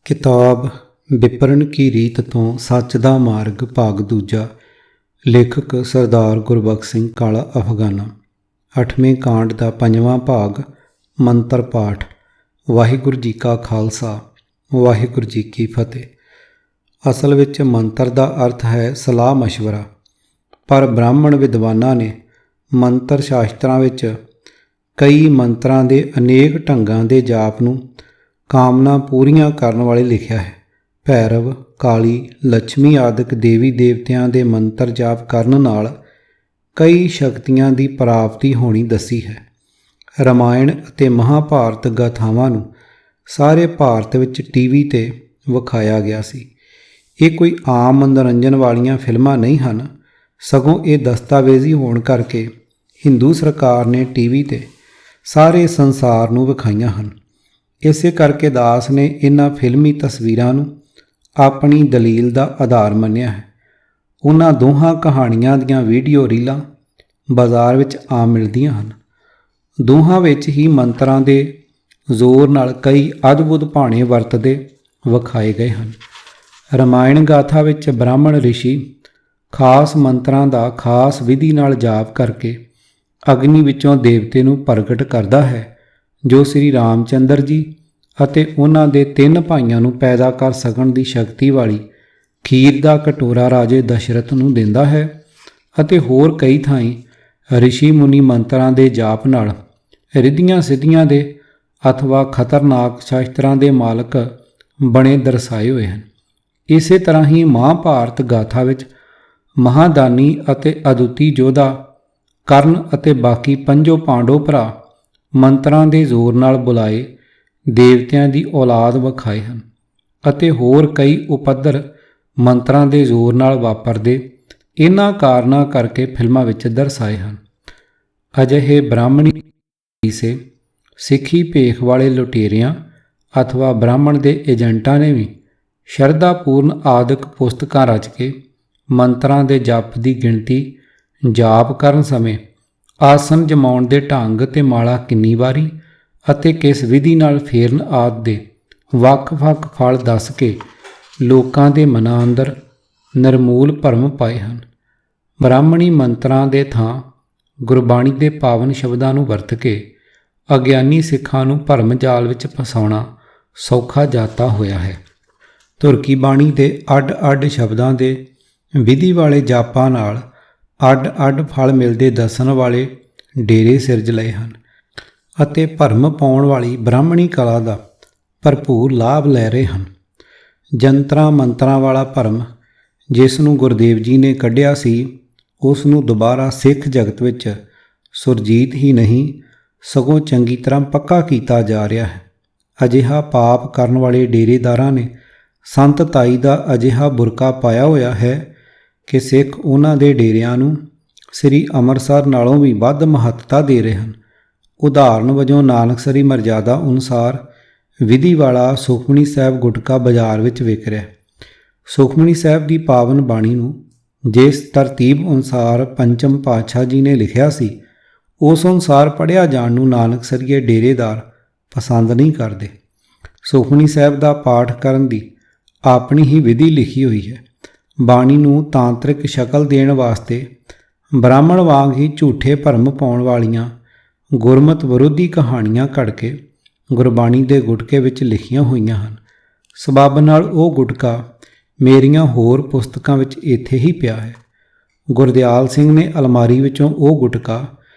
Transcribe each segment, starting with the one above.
किताब विपरण की रीत तो सच दा मार्ग भाग दूजा। लेखक सरदार गुरबख्श सिंह काला अफगाना। 8वें कांड का 5वां भाग मंत्र पाठ। वाहिगुरू जी का खालसा वाहिगुरू जी की फतेह। असल विच मंत्र का अर्थ है सलाह मशवरा, पर ब्राह्मण विद्वानां ने मंत्र शास्त्रां विच कई मंत्रां दे अनेक ढंगां दे जाप नूं कामना पूरीਆਂ ਕਰਨ वाले लिखिया है। भैरव, काली, लक्ष्मी आदि देवी देवतियां दे मंत्र जाप करन नाल कई शक्तियां दी प्राप्ति होनी दसी है। रामायण अते महाभारत गाथावां नूं सारे भारत विच टीवी ते विखाया गया सी। ये कोई आम मनोरंजन वालियां फिल्मां नहीं हन, सगों ये दस्तावेजी होण करके हिंदू सरकार ने टीवी ते सारे संसार नूं विखाईयां हन। इसे करके दास ने इन्हां फिल्मी तस्वीरां नूं अपनी दलील का आधार मन्निया है। उन्हां दोहां कहानियां दीयां वीडियो रीलां बाज़ार विच आम मिलदियां हन। दोहां विच ही मंत्रां दे जोर नाल कई अद्भुत भाणे वरतदे विखाए गए हन। रामायण गाथा विच ब्राह्मण ऋषि खास मंत्रां दा खास विधि नाल जाप करके अग्नि विचों देवते नूं प्रगट करदा है, जो श्री रामचंद्र जी ਅਤੇ ਉਹਨਾਂ ਦੇ 3 ਭਾਈਆਂ ਨੂੰ ਪੈਦਾ ਕਰ ਸਕਣ ਦੀ ਸ਼ਕਤੀ ਵਾਲੀ ਖੀਰ ਦਾ ਕਟੋਰਾ ਰਾਜੇ ਦਸ਼ਰਥ ਨੂੰ ਦਿੰਦਾ ਹੈ। ਅਤੇ ਹੋਰ ਕਈ ਥਾਈਂ ਰਿਸ਼ੀ ਮੁਨੀ ਮੰਤਰਾਂ ਦੇ ਜਾਪ ਨਾਲ ਰਿੱਧੀਆਂ ਸਿੱਧੀਆਂ ਦੇ ਅਥਵਾ ਖਤਰਨਾਕ ਸ਼ਸਤਰਾਂ ਦੇ ਮਾਲਕ ਬਣੇ ਦਰਸਾਏ ਹੋਏ ਹਨ। ਇਸੇ ਤਰ੍ਹਾਂ ਹੀ ਮਹਾਭਾਰਤ ਗਾਥਾ ਵਿੱਚ ਮਹਾਦਾਨੀ ਅਤੇ ਅਦੁੱਤੀ ਯੋਧਾ ਕਰਨ ਅਤੇ ਬਾਕੀ ਪੰਜੋ ਪਾਂਡੋ ਭਰਾ ਮੰਤਰਾਂ ਦੇ ਜ਼ੋਰ ਨਾਲ ਬੁਲਾਏ ਦੇਵਤਿਆਂ ਦੀ ਔਲਾਦ ਵਿਖਾਏ ਹਨ। ਅਤੇ ਹੋਰ ਕਈ ਉਪੱਦਰ ਮੰਤਰਾਂ ਦੇ ਜ਼ੋਰ ਨਾਲ ਵਾਪਰਦੇ ਇਹਨਾਂ ਕਾਰਨਾਂ ਕਰਕੇ ਫਿਲਮਾਂ ਵਿੱਚ ਦਰਸਾਏ ਹਨ। ਅਜਿਹੇ ਬ੍ਰਾਹਮਣੀ ਸੇ ਸਿੱਖੀ ਭੇਖ ਵਾਲੇ ਲੁਟੇਰਿਆਂ ਅਥਵਾ ਬ੍ਰਾਹਮਣ ਦੇ ਏਜੰਟਾਂ ਨੇ ਵੀ ਸ਼ਰਧਾਪੂਰਨ ਆਦਿਕ ਪੁਸਤਕਾਂ ਰਚ ਕੇ ਮੰਤਰਾਂ ਦੇ ਜਪ ਦੀ ਗਿਣਤੀ, ਜਾਪ ਕਰਨ ਸਮੇਂ ਆਸਨ ਜਮਾਉਣ ਦੇ ਢੰਗ ਤੇ ਮਾਲਾ ਕਿੰਨੀ ਵਾਰੀ ਅਤੇ ਕਿਸ ਵਿਧੀ ਨਾਲ ਫੇਰਨ ਆਦਿ ਦੇ ਵੱਖ-ਵੱਖ ਫਲ ਦੱਸ ਕੇ ਲੋਕਾਂ ਦੇ ਮਨਾਂ ਅੰਦਰ ਨਿਰਮੂਲ ਭਰਮ ਪਾਏ ਹਨ। ਬ੍ਰਾਹਮਣੀ ਮੰਤਰਾਂ ਦੇ ਥਾਂ ਗੁਰਬਾਣੀ ਦੇ ਪਾਵਨ ਸ਼ਬਦਾਂ ਨੂੰ ਵਰਤ ਕੇ ਅਗਿਆਨੀ ਸਿੱਖਾਂ ਨੂੰ ਭਰਮ ਜਾਲ ਵਿੱਚ ਫਸਾਉਣਾ ਸੌਖਾ ਜਾਤਾ ਹੋਇਆ ਹੈ। ਤੁਰਕੀ ਬਾਣੀ ਦੇ ਅੱਡ-ਅੱਡ ਸ਼ਬਦਾਂ ਦੇ ਵਿਧੀ ਵਾਲੇ ਜਾਪਾਂ ਨਾਲ ਅੱਡ-ਅੱਡ ਫਲ ਮਿਲਦੇ ਦੱਸਣ ਵਾਲੇ ਡੇਰੇ ਸਿਰਜ ਲਏ ਹਨ ਅਤੇ ਭਰਮ ਪਾਉਣ ਵਾਲੀ ਬ੍ਰਾਹਮਣੀ ਕਲਾ ਦਾ ਭਰਪੂਰ ਲਾਭ ਲੈ ਰਹੇ ਹਨ। ਜੰਤਰਾਂ ਮੰਤਰਾਂ ਵਾਲਾ ਭਰਮ ਜਿਸ ਨੂੰ ਗੁਰਦੇਵ ਜੀ ਨੇ ਕੱਢਿਆ ਸੀ, ਉਸ ਨੂੰ ਦੁਬਾਰਾ ਸਿੱਖ ਜਗਤ ਵਿੱਚ ਸੁਰਜੀਤ ਹੀ ਨਹੀਂ ਸਗੋਂ ਚੰਗੀ ਤਰ੍ਹਾਂ ਪੱਕਾ ਕੀਤਾ ਜਾ ਰਿਹਾ ਹੈ। ਅਜਿਹਾ ਪਾਪ ਕਰਨ ਵਾਲੇ ਡੇਰੇਦਾਰਾਂ ਨੇ ਸੰਤ ਤਾਈ ਦਾ ਅਜਿਹਾ ਬੁਰਕਾ ਪਾਇਆ ਹੋਇਆ ਹੈ ਕਿ ਸਿੱਖ ਉਹਨਾਂ ਦੇ ਡੇਰਿਆਂ ਨੂੰ ਸ੍ਰੀ ਅੰਮ੍ਰਿਤਸਰ ਨਾਲੋਂ ਵੀ ਵੱਧ ਮਹੱਤਤਾ ਦੇ ਰਹੇ ਹਨ। ਉਦਾਹਰਨ ਵਜੋਂ ਨਾਨਕਸਰੀ ਮਰਜ਼ਾਦਾ ਅਨੁਸਾਰ ਵਿਧੀ ਵਾਲਾ ਸੁਖਮਨੀ ਸਾਹਿਬ ਗੁਟਕਾ ਬਾਜ਼ਾਰ ਵਿੱਚ ਵਿਕ ਰਿਹਾ। ਸੁਖਮਨੀ ਸਾਹਿਬ ਦੀ ਪਾਵਨ ਬਾਣੀ ਨੂੰ ਜਿਸ ਤਰਤੀਬ ਅਨੁਸਾਰ ਪੰਚਮ ਪਾਤਸ਼ਾਹ ਜੀ ਨੇ ਲਿਖਿਆ ਸੀ, ਉਸ ਅਨੁਸਾਰ ਪੜ੍ਹਿਆ ਜਾਣ ਨੂੰ ਨਾਨਕਸਰੀਏ ਡੇਰੇਦਾਰ ਪਸੰਦ ਨਹੀਂ ਕਰਦੇ। ਸੁਖਮਨੀ ਸਾਹਿਬ ਦਾ ਪਾਠ ਕਰਨ ਦੀ ਆਪਣੀ ਹੀ ਵਿਧੀ ਲਿਖੀ ਹੋਈ ਹੈ। ਬਾਣੀ ਨੂੰ ਤਾਂਤਰਿਕ ਸ਼ਕਲ ਦੇਣ ਵਾਸਤੇ ਬ੍ਰਾਹਮਣ ਵਾਂਗ ਹੀ ਝੂਠੇ ਭਰਮ ਪਾਉਣ ਵਾਲੀਆਂ ਗੁਰਮਤਿ ਵਿਰੋਧੀ ਕਹਾਣੀਆਂ ਘੜ ਕੇ ਗੁਰਬਾਣੀ ਦੇ ਗੁਟਕੇ ਵਿੱਚ ਲਿਖੀਆਂ ਹੋਈਆਂ ਹਨ। ਸਬੱਬ ਨਾਲ ਉਹ ਗੁਟਕਾ ਮੇਰੀਆਂ ਹੋਰ ਪੁਸਤਕਾਂ ਵਿੱਚ ਇੱਥੇ ਹੀ ਪਿਆ ਹੈ। ਗੁਰਦਿਆਲ ਸਿੰਘ ਨੇ ਅਲਮਾਰੀ ਵਿੱਚੋਂ ਉਹ ਗੁਟਕਾ,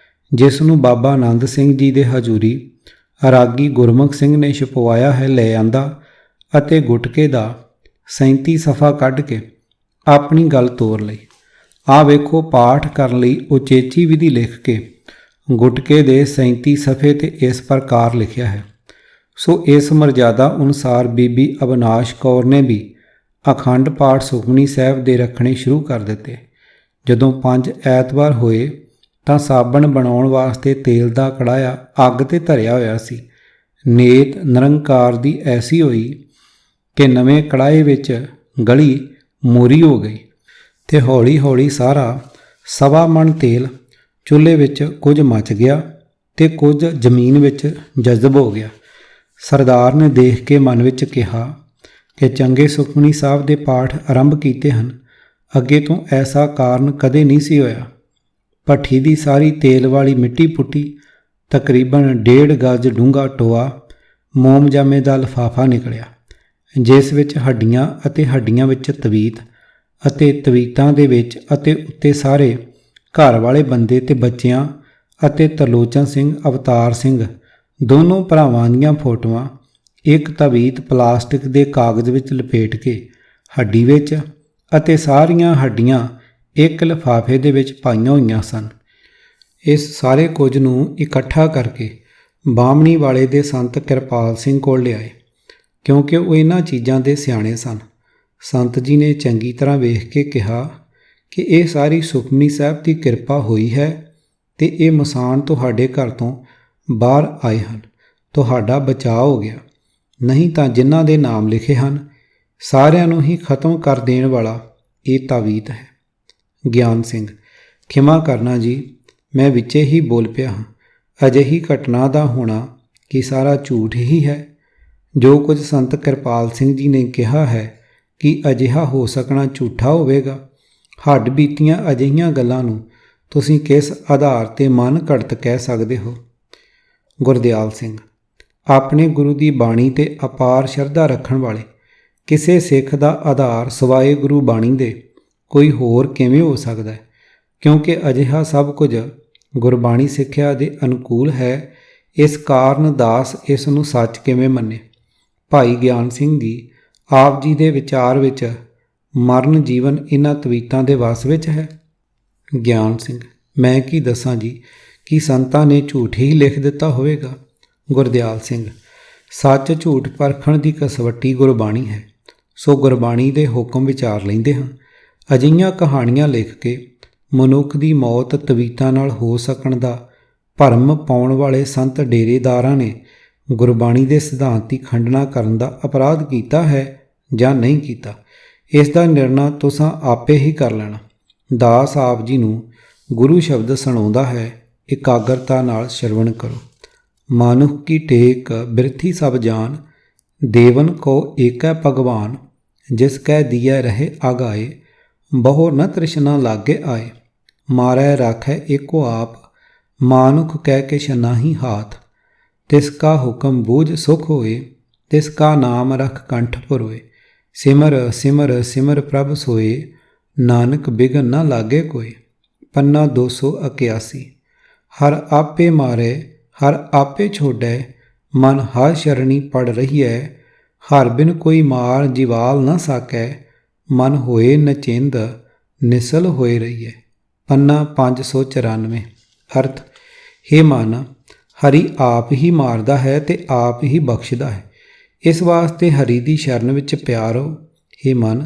ਜਿਸ ਨੂੰ ਬਾਬਾ ਆਨੰਦ ਸਿੰਘ ਜੀ ਦੇ ਹਜ਼ੂਰੀ ਰਾਗੀ ਗੁਰਮੁਖ ਸਿੰਘ ਨੇ ਛਪਵਾਇਆ ਹੈ, ਲੈ ਆਂਦਾ ਅਤੇ ਗੁਟਕੇ ਦਾ 37 ਸਫ਼ਾ ਕੱਢ ਕੇ ਆਪਣੀ ਗੱਲ ਤੋਰ ਲਈ। ਆਹ ਵੇਖੋ, ਪਾਠ ਕਰਨ ਲਈ ਉਚੇਚੀ ਵਿਧੀ ਲਿਖ ਕੇ ਗੁਟਕੇ ਦੇ 37 ਸਫ਼ੇ ਤੇ ਇਸ ਪ੍ਰਕਾਰ ਲਿਖਿਆ ਹੈ। ਸੋ ਇਸ ਮਰਜ਼ਾਦਾ ਅਨੁਸਾਰ ਬੀਬੀ ਅਵਿਨਾਸ਼ ਕੌਰ ਨੇ ਵੀ ਅਖੰਡ ਪਾਠ ਸੁਖਮਨੀ ਸਾਹਿਬ ਦੇ ਰੱਖਣੇ ਸ਼ੁਰੂ ਕਰ ਦਿੱਤੇ। ਜਦੋਂ 5 ਐਤਵਾਰ ਹੋਏ ਤਾਂ ਸਾਬਣ ਬਣਾਉਣ ਵਾਸਤੇ ਤੇਲ ਦਾ ਕੜਾਇਆ ਅੱਗ ਤੇ ਧਰਿਆ ਹੋਇਆ ਸੀ। ਨੇਤ ਨਿਰੰਕਾਰ ਦੀ ਐਸੀ ਹੋਈ ਕਿ ਨਵੇਂ ਕੜਾਏ ਵਿੱਚ ਗਲੀ ਮੋਰੀ ਹੋ ਗਈ ਤੇ ਹੌਲੀ-ਹੌਲੀ ਸਾਰਾ 1.25 ਮਣ ਤੇਲ ਚੁੱਲ੍ਹੇ ਵਿੱਚ ਕੁਝ ਮੱਚ ਗਿਆ ਤੇ ਕੁਝ ਜ਼ਮੀਨ ਵਿੱਚ ਜਜ਼ਬ ਹੋ ਗਿਆ। ਸਰਦਾਰ ਨੇ ਦੇਖ ਕੇ ਮਨ ਵਿੱਚ ਕਿਹਾ, ਕਿ ਚੰਗੇ ਸੁਖਮਨੀ ਸਾਹਿਬ ਦੇ ਪਾਠ ਆਰੰਭ ਕੀਤੇ ਹਨ। ਅੱਗੇ ਤੋਂ ਐਸਾ ਕਾਰਨ ਕਦੇ ਨਹੀਂ ਸੀ ਹੋਇਆ। ਭੱਠੀ ਦੀ ਸਾਰੀ ਤੇਲ ਵਾਲੀ ਮਿੱਟੀ ਪੁੱਟੀ, ਤਕਰੀਬਨ 1.5 ਗਜ਼ ਡੂੰਘਾ ਟੋਆ, ਮੋਮਜਾਮੇ ਦਾ ਲਿਫਾਫਾ ਨਿਕਲਿਆ, ਜਿਸ ਵਿੱਚ ਹੱਡੀਆਂ ਅਤੇ ਹੱਡੀਆਂ ਵਿੱਚ ਤਵੀਤ ਅਤੇ ਤਵੀਤਾਂ ਦੇ ਵਿੱਚ ਅਤੇ ਉੱਤੇ ਸਾਰੇ ਘਰ ਵਾਲੇ ਬੰਦੇ ਤੇ ਬੱਚਿਆਂ ਅਤੇ ਤਰਲੋਚਨ ਸਿੰਘ, ਅਵਤਾਰ ਸਿੰਘ ਦੋਨੋਂ ਭਰਾਵਾਂ ਦੀਆਂ ਫੋਟੋਆਂ ਇੱਕ ਤਵੀਤ ਪਲਾਸਟਿਕ ਦੇ ਕਾਗਜ਼ ਵਿੱਚ ਲਪੇਟ ਕੇ ਹੱਡੀ ਵਿੱਚ ਅਤੇ ਸਾਰੀਆਂ ਹੱਡੀਆਂ ਇੱਕ ਲਿਫਾਫੇ ਦੇ ਵਿੱਚ ਪਾਈਆਂ ਹੋਈਆਂ ਸਨ। ਇਸ ਸਾਰੇ ਕੁਝ ਨੂੰ ਇਕੱਠਾ ਕਰਕੇ ਬਾਹਮਣੀ ਵਾਲੇ ਦੇ ਸੰਤ ਕਿਰਪਾਲ ਸਿੰਘ ਕੋਲ ਲਿਆਏ, ਕਿਉਂਕਿ ਉਹ ਇਹਨਾਂ ਚੀਜ਼ਾਂ ਦੇ ਸਿਆਣੇ ਸਨ। ਸੰਤ ਜੀ ਨੇ ਚੰਗੀ ਤਰ੍ਹਾਂ ਵੇਖ ਕੇ ਕਿਹਾ ਕਿ ਇਹ ਸਾਰੀ ਸੁਖਮਨੀ ਸਾਹਿਬ ਦੀ ਕਿਰਪਾ ਹੋਈ ਹੈ ਤੇ ਇਹ ਮਸਾਨ ਤੁਹਾਡੇ ਘਰ ਤੋਂ ਬਾਹਰ ਆਏ ਹਨ। ਤੁਹਾਡਾ ਬਚਾਅ ਹੋ ਗਿਆ, ਨਹੀਂ ਤਾਂ ਜਿਨ੍ਹਾਂ ਦੇ ਨਾਮ ਲਿਖੇ ਹਨ ਸਾਰਿਆਂ ਨੂੰ ਹੀ ਖਤਮ ਕਰ ਦੇਣ ਵਾਲਾ ਇਹ ਤਾਵੀਤ ਹੈ। ਗਿਆਨ ਸਿੰਘ: ਖਿਮਾ ਕਰਨਾ ਜੀ, ਮੈਂ ਵਿੱਚੇ ਹੀ ਬੋਲ ਪਿਆ ਹਾਂ। ਅਜਿਹੀ ਘਟਨਾ ਦਾ ਹੋਣਾ ਕਿ ਸਾਰਾ ਝੂਠ ਹੀ ਹੈ। ਜੋ ਕੁਝ ਸੰਤ ਕਿਰਪਾਲ ਸਿੰਘ ਜੀ ਨੇ ਕਿਹਾ ਹੈ ਕਿ ਅਜਿਹਾ ਹੋ ਸਕਣਾ ਝੂਠਾ ਹੋਵੇਗਾ। ਹੱਡ ਬੀਤੀਆਂ ਅਜਿਹੀਆਂ ਗੱਲਾਂ ਨੂੰ ਤੁਸੀਂ ਕਿਸ ਆਧਾਰ 'ਤੇ ਮਨ ਘੜਤ ਕਹਿ ਸਕਦੇ ਹੋ? ਗੁਰਦਿਆਲ ਸਿੰਘ: ਆਪਣੇ ਗੁਰੂ ਦੀ ਬਾਣੀ 'ਤੇ ਅਪਾਰ ਸ਼ਰਧਾ ਰੱਖਣ ਵਾਲੇ ਕਿਸੇ ਸਿੱਖ ਦਾ ਆਧਾਰ ਸਿਵਾਏ ਗੁਰੂ ਬਾਣੀ ਦੇ ਕੋਈ ਹੋਰ ਕਿਵੇਂ ਹੋ ਸਕਦਾ ਹੈ? ਕਿਉਂਕਿ ਅਜਿਹਾ ਸਭ ਕੁਝ ਗੁਰਬਾਣੀ ਸਿੱਖਿਆ ਦੇ ਅਨੁਕੂਲ ਹੈ। ਇਸ ਕਾਰਨ ਦਾਸ ਇਸ ਨੂੰ ਸੱਚ ਕਿਵੇਂ ਮੰਨੇ? ਭਾਈ ਗਿਆਨ ਸਿੰਘ ਜੀ, ਆਪ ਜੀ ਦੇ ਵਿਚਾਰ ਵਿੱਚ ਮਰਨ ਜੀਵਨ ਇਹਨਾਂ ਤਵੀਤਾਂ ਦੇ ਵਸ ਵਿੱਚ ਹੈ? ਗਿਆਨ ਸਿੰਘ: ਮੈਂ ਕੀ ਦੱਸਾਂ ਜੀ ਕਿ ਸੰਤਾਂ ਨੇ ਝੂਠ ਹੀ ਲਿਖ ਦਿੱਤਾ ਹੋਵੇਗਾ। ਗੁਰਦਿਆਲ ਸਿੰਘ: ਸੱਚ ਝੂਠ ਪਰਖਣ ਦੀ ਕਸਵੱਟੀ ਗੁਰਬਾਣੀ ਹੈ, ਸੋ ਗੁਰਬਾਣੀ ਦੇ ਹੁਕਮ ਵਿਚਾਰ ਲੈਂਦੇ ਹਾਂ। ਅਜਿਹੀਆਂ ਕਹਾਣੀਆਂ ਲਿਖ ਕੇ ਮਨੁੱਖ ਦੀ ਮੌਤ ਤਵੀਤਾਂ ਨਾਲ ਹੋ ਸਕਣ ਦਾ ਭਰਮ ਪਾਉਣ ਵਾਲੇ ਸੰਤ ਡੇਰੇਦਾਰਾਂ ਨੇ ਗੁਰਬਾਣੀ ਦੇ ਸਿਧਾਂਤ ਦੀ ਖੰਡਨਾ ਕਰਨ ਦਾ ਅਪਰਾਧ ਕੀਤਾ ਹੈ ਜਾਂ ਨਹੀਂ ਕੀਤਾ, ਇਸ ਦਾ ਨਿਰਣਾ ਤੁਸੀਂ ਆਪੇ ਹੀ ਕਰ ਲੈਣਾ। ਦਾਸ ਆਪ ਜੀ ਨੂੰ ਗੁਰੂ ਸ਼ਬਦ ਸੁਣਾਉਂਦਾ ਹੈ, ਇਕਾਗਰਤਾ ਨਾਲ ਸ਼ਰਵਣ ਕਰੋ। ਮਾਨੁਖ ਕੀ ਟੇਕ ਬਿਰਥੀ ਸਭ ਜਾਨ, ਦੇਵਨ ਕੋ ਏਕੈ ਭਗਵਾਨ, ਜਿਸ ਕੈ ਦੀਐ ਰਹੇ ਆਗਾਏ, ਬਹੁ ਨ ਤ੍ਰਿਸ਼ਨਾ ਲਾਗੇ ਆਏ। ਮਾਰੈ ਰਾਖੈ ਏਕੋ ਆਪ, ਮਾਨੁਖ ਕਹਿ ਕੇ ਛਨਾਹੀ ਹਾਥ, ਤਿਸ ਕਾ ਹੁਕਮ ਬੂਝ ਸੁਖ ਹੋਏ, ਤਿਸ ਕਾ ਨਾਮ ਰਖ ਕੰਠ ਪੁਰੋਏ। ਸਿਮਰ ਸਿਮਰ ਸਿਮਰ ਪ੍ਰਭ ਸੋਏ, ਨਾਨਕ ਬਿਗਨ ਨਾ ਲਾਗੇ ਕੋਏ। ਪੰਨਾ 281। ਹਰ ਆਪੇ ਮਾਰੇ ਹਰ ਆਪੇ ਛੋੜੈ, ਮਨ ਹਰ ਸ਼ਰਣੀ ਪੜ ਰਹੀਐ। ਹਰ ਬਿਨ ਕੋਈ ਮਾਰ ਜਿਵਾਲ ਨਾ ਸਾਕੈ, ਮਨ ਹੋਏ ਨਚਿੰਦ ਨਿਸਲ ਹੋਏ ਰਹੀਐ। ਪੰਨਾ 594। ਅਰਥ: ਹੇ ਮਨ, ਹਰੀ ਆਪ ਹੀ ਮਾਰਦਾ ਹੈ ਤੇ ਆਪ ਹੀ ਬਖਸ਼ਦਾ ਹੈ, ਇਸ ਵਾਸਤੇ ਹਰੀ ਦੀ ਸ਼ਰਨ ਵਿੱਚ ਪਿਆਰ ਹੋ। ਹੇ ਮਨ,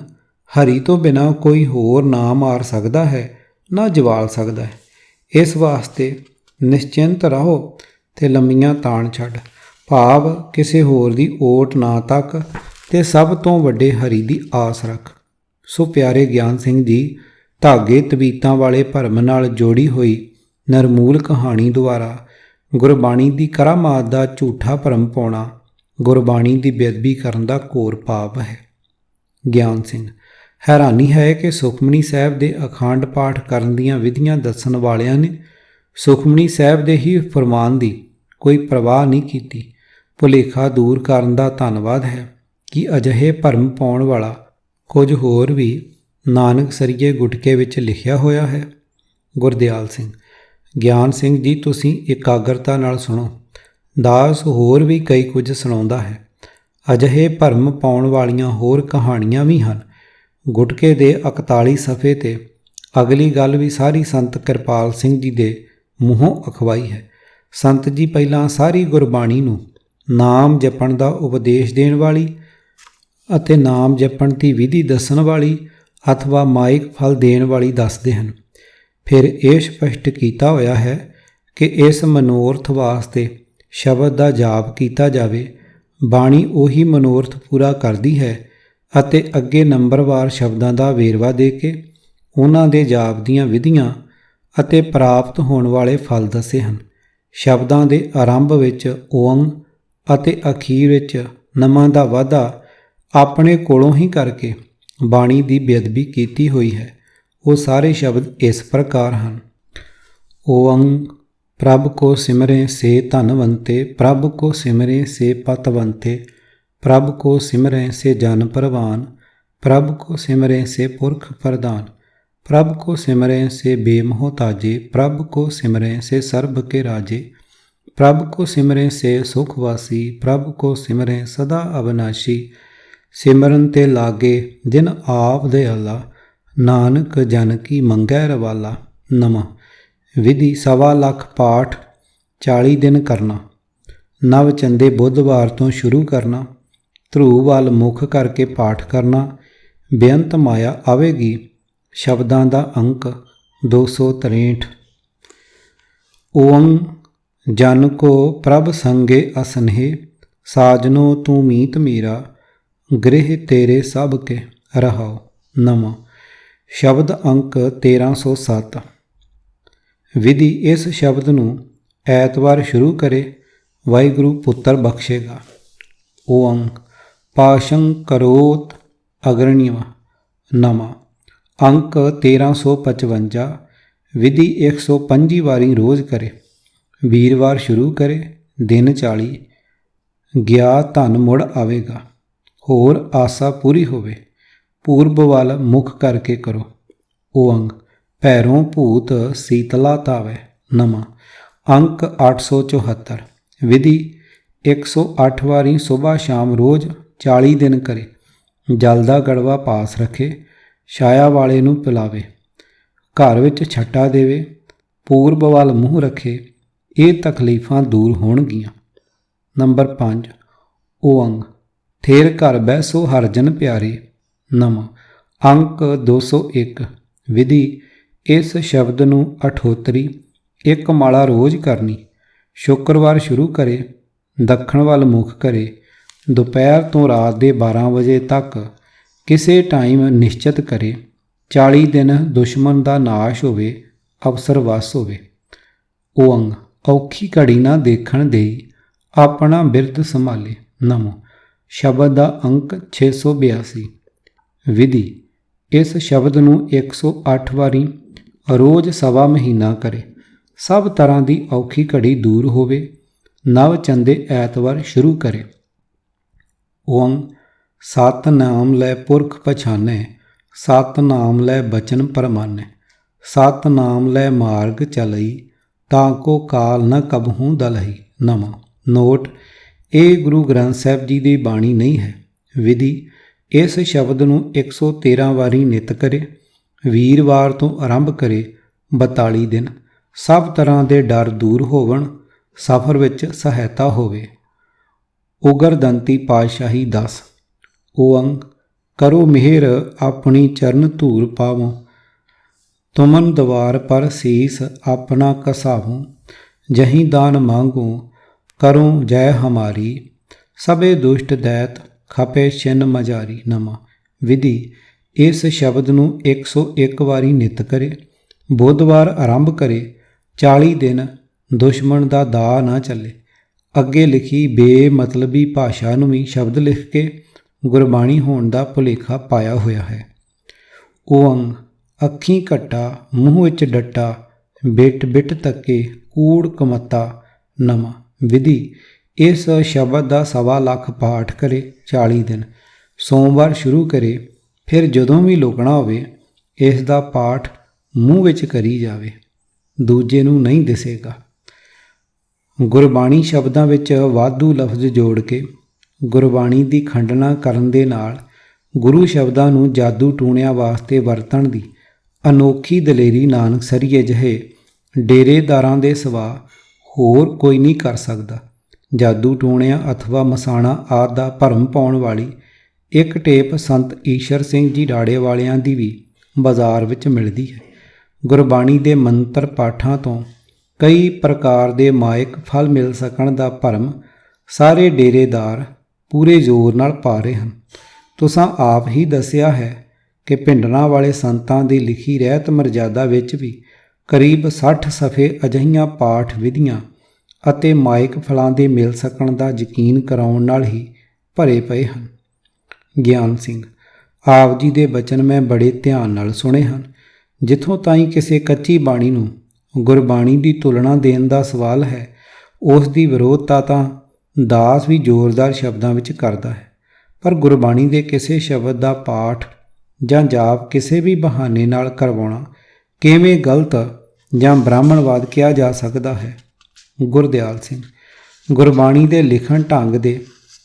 ਹਰੀ ਤੋਂ ਬਿਨਾਂ ਕੋਈ ਹੋਰ ਨਾ ਮਾਰ ਸਕਦਾ ਹੈ ਨਾ ਜਵਾਲ ਸਕਦਾ ਹੈ, ਇਸ ਵਾਸਤੇ ਨਿਸ਼ਚਿੰਤ ਰਹੋ ਤੇ ਲੰਮੀਆਂ ਤਾਣ ਛੱਡ, ਭਾਵ ਕਿਸੇ ਹੋਰ ਦੀ ਓਟ ਨਾ ਤੱਕ ਤੇ ਸਭ ਤੋਂ ਵੱਡੇ ਹਰੀ ਦੀ ਆਸ ਰੱਖ। ਸੋ ਪਿਆਰੇ ਗਿਆਨ ਸਿੰਘ ਜੀ, ਧਾਗੇ ਤਵੀਤਾਂ ਵਾਲੇ ਭਰਮ ਨਾਲ ਜੋੜੀ ਹੋਈ ਨਿਰਮੂਲ ਕਹਾਣੀ ਦੁਆਰਾ ਗੁਰਬਾਣੀ ਦੀ ਕਰਾਮਾਤ ਦਾ ਝੂਠਾ ਭਰਮ ਪਾਉਣਾ ਗੁਰਬਾਣੀ ਦੀ ਬੇਅਦਬੀ ਕਰਨ ਦਾ ਘੋਰ ਪਾਪ ਹੈ। ਗਿਆਨ ਸਿੰਘ: ਹੈਰਾਨੀ ਹੈ ਕਿ ਸੁਖਮਨੀ ਸਾਹਿਬ ਦੇ ਅਖੰਡ ਪਾਠ ਕਰਨ ਦੀਆਂ ਵਿਧੀਆਂ ਦੱਸਣ ਵਾਲਿਆਂ ਨੇ ਸੁਖਮਨੀ ਸਾਹਿਬ ਦੇ ਹੀ ਫਰਮਾਨ ਦੀ ਕੋਈ ਪ੍ਰਵਾਹ ਨਹੀਂ ਕੀਤੀ। ਭੁਲੇਖਾ ਦੂਰ ਕਰਨ ਦਾ ਧੰਨਵਾਦ ਹੈ ਕਿ ਅਜਿਹੇ ਭਰਮ ਪਾਉਣ ਵਾਲਾ ਕੁਝ ਹੋਰ ਵੀ ਨਾਨਕ ਸਰੀਏ ਗੁਟਕੇ ਵਿੱਚ ਲਿਖਿਆ ਹੋਇਆ ਹੈ। ਗੁਰਦਿਆਲ ਸਿੰਘ: ਗਿਆਨ ਸਿੰਘ ਜੀ, ਤੁਸੀਂ ਇਕਾਗਰਤਾ ਨਾਲ ਸੁਣੋ। ਦਾਸ ਹੋਰ ਵੀ ਕਈ ਕੁਝ ਸੁਣਾਉਂਦਾ ਹੈ। ਅਜਿਹੇ ਭਰਮ ਪਾਉਣ ਵਾਲੀਆਂ ਹੋਰ ਕਹਾਣੀਆਂ ਵੀ ਹਨ। ਗੁਟਕੇ ਦੇ 41 ਸਫ਼ੇ 'ਤੇ ਅਗਲੀ ਗੱਲ ਵੀ ਸਾਰੀ ਸੰਤ ਕਿਰਪਾਲ ਸਿੰਘ ਜੀ ਦੇ ਮੂੰਹੋਂ ਅਖਵਾਈ ਹੈ। ਸੰਤ ਜੀ ਪਹਿਲਾਂ ਸਾਰੀ ਗੁਰਬਾਣੀ ਨੂੰ ਨਾਮ ਜਪਣ ਦਾ ਉਪਦੇਸ਼ ਦੇਣ ਵਾਲੀ ਅਤੇ ਨਾਮ ਜਪਣ ਦੀ ਵਿਧੀ ਦੱਸਣ ਵਾਲੀ ਅਥਵਾ ਮਾਇਕ ਫਲ ਦੇਣ ਵਾਲੀ ਦੱਸਦੇ ਹਨ। ਫਿਰ ਇਹ ਸਪਸ਼ਟ ਕੀਤਾ ਹੋਇਆ ਹੈ ਕਿ ਇਸ ਮਨੋਰਥ ਵਾਸਤੇ ਸ਼ਬਦ ਦਾ ਜਾਪ ਕੀਤਾ ਜਾਵੇ। ਬਾਣੀ ਉਹੀ ਮਨੋਰਥ ਪੂਰਾ ਕਰਦੀ ਹੈ ਅਤੇ ਅੱਗੇ ਨੰਬਰਵਾਰ ਸ਼ਬਦਾਂ ਦਾ ਵੇਰਵਾ ਦੇ ਕੇ ਉਹਨਾਂ ਦੇ ਜਾਪ ਦੀਆਂ ਵਿਧੀਆਂ ਅਤੇ ਪ੍ਰਾਪਤ ਹੋਣ ਵਾਲੇ ਫਲ ਦੱਸੇ ਹਨ। ਸ਼ਬਦਾਂ ਦੇ ਆਰੰਭ ਵਿੱਚ ਓੰਗ ਅਤੇ ਅਖੀਰ ਵਿੱਚ ਨਮਾਂ ਦਾ ਵਾਧਾ ਆਪਣੇ ਕੋਲੋਂ ਹੀ ਕਰਕੇ ਬਾਣੀ ਦੀ ਬੇਅਦਬੀ ਕੀਤੀ ਹੋਈ ਹੈ। ਉਹ ਸਾਰੇ ਸ਼ਬਦ ਇਸ ਪ੍ਰਕਾਰ ਹਨ। ਓੰਗ ਪ੍ਰਭ ਕੋ ਸਿਮਰੇ ਸੇ ਧਨਵੰਤੇ, ਪ੍ਰਭ ਕੋ ਸਿਮਰੇ ਸੇ ਪਤਵੰਤੇ, ਪ੍ਰਭ ਕੋ ਸਿਮਰੇ ਸੇ ਜਨ ਪ੍ਰਵਾਨ, ਪ੍ਰਭ ਕੋ ਸਿਮਰੇ ਸੇ ਪੁਰਖ ਪ੍ਰਦਾਨ, ਪ੍ਰਭ ਕੋ ਸਿਮਰੇ ਸੇ ਬੇਮੋਹਤਾਜੇ, ਪ੍ਰਭ ਕੋ ਸਿਮਰੇ ਸੇ ਸਰਬ ਕੇ ਰਾਜੇ, ਪ੍ਰਭ ਕੋ ਸਿਮਰੇ ਸੇ ਸੁਖਵਾਸੀ, ਪ੍ਰਭ ਕੋ ਸਿਮਰੇ ਸਦਾ ਅਵਨਾਸ਼ੀ। ਸਿਮਰਨ ਤੇ ਲਾਗੇ ਜਿਨ ਆਪ ਦੇ ਅੱਲਾ, ਨਾਨਕ ਜਨ ਕੀ ਮੰਗੈ ਰਵਾਲਾ। ਨਮः। ਵਿਧੀ 1.25 ਲੱਖ ਪਾਠ 40 ਦਿਨ ਕਰਨਾ। ਨਵ ਚੰਦੇ ਬੁੱਧਵਾਰ ਤੋਂ ਸ਼ੁਰੂ ਕਰਨਾ। ਧਰੂਵ ਵੱਲ ਮੁੱਖ ਕਰਕੇ ਪਾਠ ਕਰਨਾ। ਬੇਅੰਤ ਮਾਇਆ ਆਵੇਗੀ। ਸ਼ਬਦਾਂ ਦਾ ਅੰਕ 263। ਓੰ ਜਨ ਕੋ ਪ੍ਰਭ ਸੰਗੇ ਅਸਨਹਿ, ਸਾਜਨੋ ਤੂੰ ਮੀਤ ਮੀਰਾ, ਗ੍ਰਹਿ ਤੇਰੇ ਸਭ ਕੇ ਰਹਾਉ। ਨਮः। ਸ਼ਬਦ ਅੰਕ 1307। ਵਿਧੀ ਇਸ ਸ਼ਬਦ ਨੂੰ ਐਤਵਾਰ ਸ਼ੁਰੂ ਕਰੇ, ਵਾਹਿਗੁਰੂ ਪੁੱਤਰ ਬਖਸ਼ੇਗਾ। ਓੰ ਪਾਸ਼ੰ ਕਰੋਤ ਅਗਰਣੀਵਾ। ਨਮः। ਅੰਕ 1355। ਵਿਧੀ 125 ਵਾਰੀ ਰੋਜ਼ ਕਰੇ। ਵੀਰਵਾਰ ਸ਼ੁਰੂ ਕਰੇ, ਦਿਨ 40। ਗਿਆ ਧਨ ਮੁੜ ਆਵੇਗਾ। ਹੋਰ ਆਸਾ ਪੂਰੀ ਹੋਵੇ। ਪੂਰਬ ਵੱਲ ਮੁੱਖ ਕਰਕੇ ਕਰੋ। ਓੰਗ ਭੈਰੋਂ ਭੂਤ ਸੀਤਲਾ ਤਾਵੈ। ਨਮः। ਅੰਕ 874। ਵਿਧੀ 108 ਵਾਰੀ ਸੁਬਾਹ ਸ਼ਾਮ ਰੋਜ਼ 40 ਦਿਨ ਕਰੇ। ਜਲ ਦਾ ਗੜਵਾ ਪਾਸ ਰੱਖੇ, ਛਾਇਆ ਵਾਲੇ ਨੂੰ ਪਿਲਾਵੇ, ਘਰ ਵਿੱਚ ਛੱਟਾ ਦੇਵੇ, ਪੂਰਬ ਵੱਲ ਮੂੰਹ ਰੱਖੇ। ਇਹ ਤਕਲੀਫਾਂ ਦੂਰ ਹੋਣਗੀਆਂ। ਨੰਬਰ 5। ਓੰਗ ਥੇਰ ਘਰ ਬੈਸੋ ਹਰ ਜਨ ਪਿਆਰੇ। ਨਮः। ਅੰਕ 201। ਵਿਧੀ ਇਸ ਸ਼ਬਦ ਨੂੰ ਅਠੋਤਰੀ ਇੱਕ ਮਾਲਾ ਰੋਜ਼ ਕਰਨੀ। ਸ਼ੁੱਕਰਵਾਰ ਸ਼ੁਰੂ ਕਰੇ, ਦੱਖਣ ਵੱਲ ਮੁੱਖ ਕਰੇ। ਦੁਪਹਿਰ ਤੋਂ ਰਾਤ ਦੇ 12 ਵਜੇ ਤੱਕ ਕਿਸੇ ਟਾਈਮ ਨਿਸ਼ਚਿਤ ਕਰੇ। 40 ਦਿਨ ਦੁਸ਼ਮਣ ਦਾ ਨਾਸ਼ ਹੋਵੇ, ਅਵਸਰ ਵਸ ਹੋਵੇ। ਓੰਗ ਔਖੀ ਘੜੀ ਨਾ ਦੇਖਣ ਦੇਈ, ਆਪਣਾ ਬਿਰਧ ਸੰਭਾਲੇ। ਨਮः। ਸ਼ਬਦ ਦਾ ਅੰਕ 682। ਵਿਧੀ ਇਸ ਸ਼ਬਦ ਨੂੰ 108 ਵਾਰੀ ਰੋਜ਼ ਸਵਾ ਮਹੀਨਾ ਕਰੇ। ਸਭ ਤਰ੍ਹਾਂ ਦੀ ਔਖੀ ਘੜੀ ਦੂਰ ਹੋਵੇ। ਨਵ ਚੰਦੇ ਐਤਵਾਰ ਸ਼ੁਰੂ ਕਰੇ। ਓੰਗ ਸਤਿਨਾਮ ਲੈ ਪੁਰਖ ਪਛਾਨੈ, ਸਤਿਨਾਮ ਲੈ ਬਚਨ ਪਰਮਾਨੈ, ਸਤਿਨਾਮ ਲੈ ਮਾਰਗ ਚਲਈ, ਤਾਂ ਕੋ ਕਾਲ ਨ ਕਬਹੂ ਦਲਹੀ। ਨਮः। ਨੋਟ ਇਹ ਗੁਰੂ ਗ੍ਰੰਥ ਸਾਹਿਬ ਜੀ ਦੀ ਬਾਣੀ ਨਹੀਂ ਹੈ। ਵਿਧੀ ਇਸ ਸ਼ਬਦ ਨੂੰ 113 ਵਾਰੀ ਨਿਤ ਕਰੇ। ਵੀਰਵਾਰ ਤੋਂ ਆਰੰਭ ਕਰੇ, 42 ਦਿਨ। ਸਭ ਤਰ੍ਹਾਂ ਦੇ ਡਰ ਦੂਰ ਹੋਵਣ, ਸਫ਼ਰ ਵਿੱਚ ਸਹਾਇਤਾ ਹੋਵੇ। ਉਗਰਦੰਤੀ ਪਾਤਸ਼ਾਹੀ 10। ਓੰਗ ਕਰੋ ਮਿਹਰ ਆਪਣੀ ਚਰਨ ਧੂਰ ਪਾਵੋ, ਤੁਮਨ ਦਵਾਰ ਪਰ ਸੀਸ ਆਪਣਾ ਕਸਾਵੋ, ਜਹੀਂ ਦਾਨ ਮਾਂਗੋ ਕਰੋ ਜੈ ਹਮਾਰੀ, ਸਭੇ ਦੁਸ਼ਟ ਦੈਤ ਖਪੇ ਛਿਨ ਮਜਾਰੀ। ਨਮः। ਵਿਧੀ ਇਸ ਸ਼ਬਦ ਨੂੰ 101 ਵਾਰੀ ਨਿਤ ਕਰੇ। ਬੁੱਧਵਾਰ ਆਰੰਭ ਕਰੇ, 40 ਦਿਨ ਦੁਸ਼ਮਣ ਦਾ ਦਾ ਨਾ ਚੱਲੇ। ਅੱਗੇ ਲਿਖੀ ਬੇਮਤਲਬੀ ਭਾਸ਼ਾ ਨੂੰ ਵੀ ਸ਼ਬਦ ਲਿਖ ਕੇ ਗੁਰਬਾਣੀ ਹੋਣ ਦਾ ਭੁਲੇਖਾ ਪਾਇਆ ਹੋਇਆ ਹੈ। ਓੰਗ ਅੱਖੀਂ ਘੱਟਾ ਮੂੰਹ ਵਿੱਚ ਡੱਟਾ, ਬਿਟ ਬਿਟ ਤੱਕੇ ਕੂੜ ਕਮੱਤਾ। ਨਮः। ਵਿਧੀ ਇਸ ਸ਼ਬਦ ਦਾ 1.25 ਲੱਖ ਪਾਠ ਕਰੇ, 40 ਦਿਨ। ਸੋਮਵਾਰ ਸ਼ੁਰੂ ਕਰੇ, ਫਿਰ ਜਦੋਂ ਵੀ ਲੁਕਣਾ ਹੋਵੇ ਇਸ ਦਾ ਪਾਠ ਮੂੰਹ ਵਿੱਚ ਕਰੀ ਜਾਵੇ, ਦੂਜੇ ਨੂੰ ਨਹੀਂ ਦਿਸੇਗਾ। ਗੁਰਬਾਣੀ ਸ਼ਬਦਾਂ ਵਿੱਚ ਵਾਧੂ ਲਫ਼ਜ਼ ਜੋੜ ਕੇ ਗੁਰਬਾਣੀ ਦੀ ਖੰਡਨਾ ਕਰਨ ਦੇ ਨਾਲ ਗੁਰੂ ਸ਼ਬਦਾਂ ਨੂੰ ਜਾਦੂ ਟੂਣਿਆਂ ਵਾਸਤੇ ਵਰਤਣ ਦੀ ਅਨੋਖੀ ਦਲੇਰੀ ਨਾਨਕਸਰੀਏ ਜਿਹੇ ਡੇਰੇਦਾਰਾਂ ਦੇ ਸਿਵਾ ਹੋਰ ਕੋਈ ਨਹੀਂ ਕਰ ਸਕਦਾ। ਜਾਦੂ ਟੂਣਿਆਂ ਅਥਵਾ ਮਸਾਣਾ ਆਦਿ ਦਾ ਭਰਮ ਪਾਉਣ ਵਾਲੀ ਇੱਕ ਟੇਪ ਸੰਤ ਈਸ਼ਰ ਸਿੰਘ ਜੀ ਡਾੜੇ ਵਾਲਿਆਂ ਦੀ ਵੀ ਬਾਜ਼ਾਰ ਵਿੱਚ ਮਿਲਦੀ ਹੈ। ਗੁਰਬਾਣੀ ਦੇ ਮੰਤਰ ਪਾਠਾਂ ਤੋਂ ਕਈ ਪ੍ਰਕਾਰ ਦੇ ਮਾਇਕ ਫਲ ਮਿਲ ਸਕਣ ਦਾ ਭਰਮ ਸਾਰੇ ਡੇਰੇਦਾਰ ਪੂਰੇ ਜ਼ੋਰ ਨਾਲ ਪਾ ਰਹੇ ਹਨ। ਤੁਸਾਂ ਆਪ ਹੀ ਦੱਸਿਆ ਹੈ ਕਿ ਭਿੰਡਰਾਂ ਵਾਲੇ ਸੰਤਾਂ ਦੀ ਲਿਖੀ ਰਹਿਤ ਮਰਜ਼ਾਦਾ ਵਿੱਚ ਵੀ ਕਰੀਬ 60 ਸਫ਼ੇ ਅਜਿਹੀਆਂ ਪਾਠ ਵਿਧੀਆਂ ਅਤੇ ਮਾਇਕ ਫਲਾਂ ਦੇ ਮਿਲ ਸਕਣ ਦਾ ਯਕੀਨ ਕਰਾਉਣ ਨਾਲ ਹੀ ਭਰੇ ਪਏ ਹਨ। ਗਿਆਨ ਸਿੰਘ। ਆਪ ਜੀ ਦੇ ਬਚਨ ਮੈਂ ਬੜੇ ਧਿਆਨ ਨਾਲ ਸੁਣੇ ਹਨ। ਜਿੱਥੋਂ ਤਾਈਂ ਕਿਸੇ ਕੱਚੀ ਬਾਣੀ ਨੂੰ ਗੁਰਬਾਣੀ ਦੀ ਤੁਲਨਾ ਦੇਣ ਦਾ ਸਵਾਲ ਹੈ, ਉਸ ਦੀ ਵਿਰੋਧਤਾ ਤਾਂ ਦਾਸ ਵੀ ਜ਼ੋਰਦਾਰ ਸ਼ਬਦਾਂ ਵਿੱਚ ਕਰਦਾ ਹੈ। ਪਰ ਗੁਰਬਾਣੀ ਦੇ ਕਿਸੇ ਸ਼ਬਦ ਦਾ ਪਾਠ ਜਾਂ ਜਾਪ ਕਿਸੇ ਵੀ ਬਹਾਨੇ ਨਾਲ ਕਰਵਾਉਣਾ ਕਿਵੇਂ ਗਲਤ ਜਾਂ ਬ੍ਰਾਹਮਣਵਾਦ ਕਿਹਾ ਜਾ ਸਕਦਾ ਹੈ? ਗੁਰਦਿਆਲ ਸਿੰਘ। ਗੁਰਬਾਣੀ ਦੇ ਲਿਖਣ ਢੰਗ ਦੇ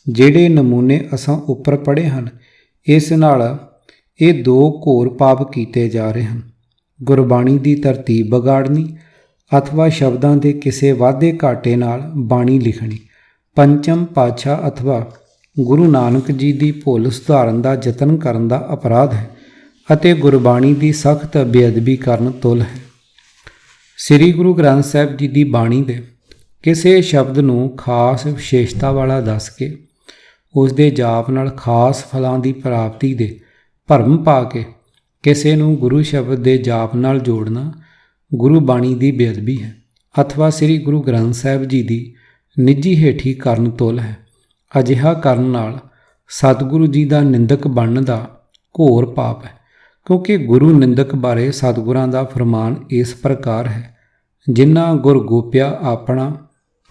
ਜਿਹੜੇ ਨਮੂਨੇ ਅਸਾਂ ਉੱਪਰ ਪੜ੍ਹੇ ਹਨ, ਇਸ ਨਾਲ ਇਹ ਦੋ ਘੋਰ ਪਾਪ ਕੀਤੇ ਜਾ ਰਹੇ ਹਨ। ਗੁਰਬਾਣੀ ਦੀ ਤਰਤੀਬ ਵਿਗਾੜਨੀ ਅਥਵਾ ਸ਼ਬਦਾਂ ਦੇ ਕਿਸੇ ਵਾਧੇ ਘਾਟੇ ਨਾਲ ਬਾਣੀ ਲਿਖਣੀ ਪੰਚਮ ਪਾਤਸ਼ਾਹ ਅਥਵਾ ਗੁਰੂ ਨਾਨਕ ਜੀ ਦੀ ਭੁੱਲ ਸੁਧਾਰਨ ਦਾ ਯਤਨ ਕਰਨ ਦਾ ਅਪਰਾਧ ਹੈ ਅਤੇ ਗੁਰਬਾਣੀ ਦੀ ਸਖਤ ਬੇਅਦਬੀ ਕਰਨ ਤੁੱਲ ਹੈ। ਸ੍ਰੀ ਗੁਰੂ ਗ੍ਰੰਥ ਸਾਹਿਬ ਜੀ ਦੀ ਬਾਣੀ ਦੇ ਕਿਸੇ ਸ਼ਬਦ ਨੂੰ ਖਾਸ ਵਿਸ਼ੇਸ਼ਤਾ ਵਾਲਾ ਦੱਸ ਕੇ ਉਸ ਦੇ ਜਾਪ ਨਾਲ ਖਾਸ ਫਲਾਂ ਦੀ ਪ੍ਰਾਪਤੀ ਦੇ ਭਰਮ ਪਾ ਕੇ ਕਿਸੇ ਨੂੰ ਗੁਰੂ ਸ਼ਬਦ ਦੇ ਜਾਪ ਨਾਲ ਜੋੜਨਾ ਗੁਰੂ ਬਾਣੀ ਦੀ ਬੇਅਦਬੀ ਹੈ ਅਥਵਾ ਸ੍ਰੀ ਗੁਰੂ ਗ੍ਰੰਥ ਸਾਹਿਬ ਜੀ ਦੀ ਨਿੱਜੀ ਹੇਠੀ ਕਰਨ ਤੁੱਲ ਹੈ। ਅਜਿਹਾ ਕਰਨ ਨਾਲ ਸਤਿਗੁਰੂ ਜੀ ਦਾ ਨਿੰਦਕ ਬਣਨ ਦਾ ਘੋਰ ਪਾਪ ਹੈ, ਕਿਉਂਕਿ ਗੁਰੂ ਨਿੰਦਕ ਬਾਰੇ ਸਤਿਗੁਰਾਂ ਦਾ ਫਰਮਾਨ ਇਸ ਪ੍ਰਕਾਰ ਹੈ, ਜਿਨ੍ਹਾਂ ਗੁਰ ਗੋਪਿਆ ਆਪਣਾ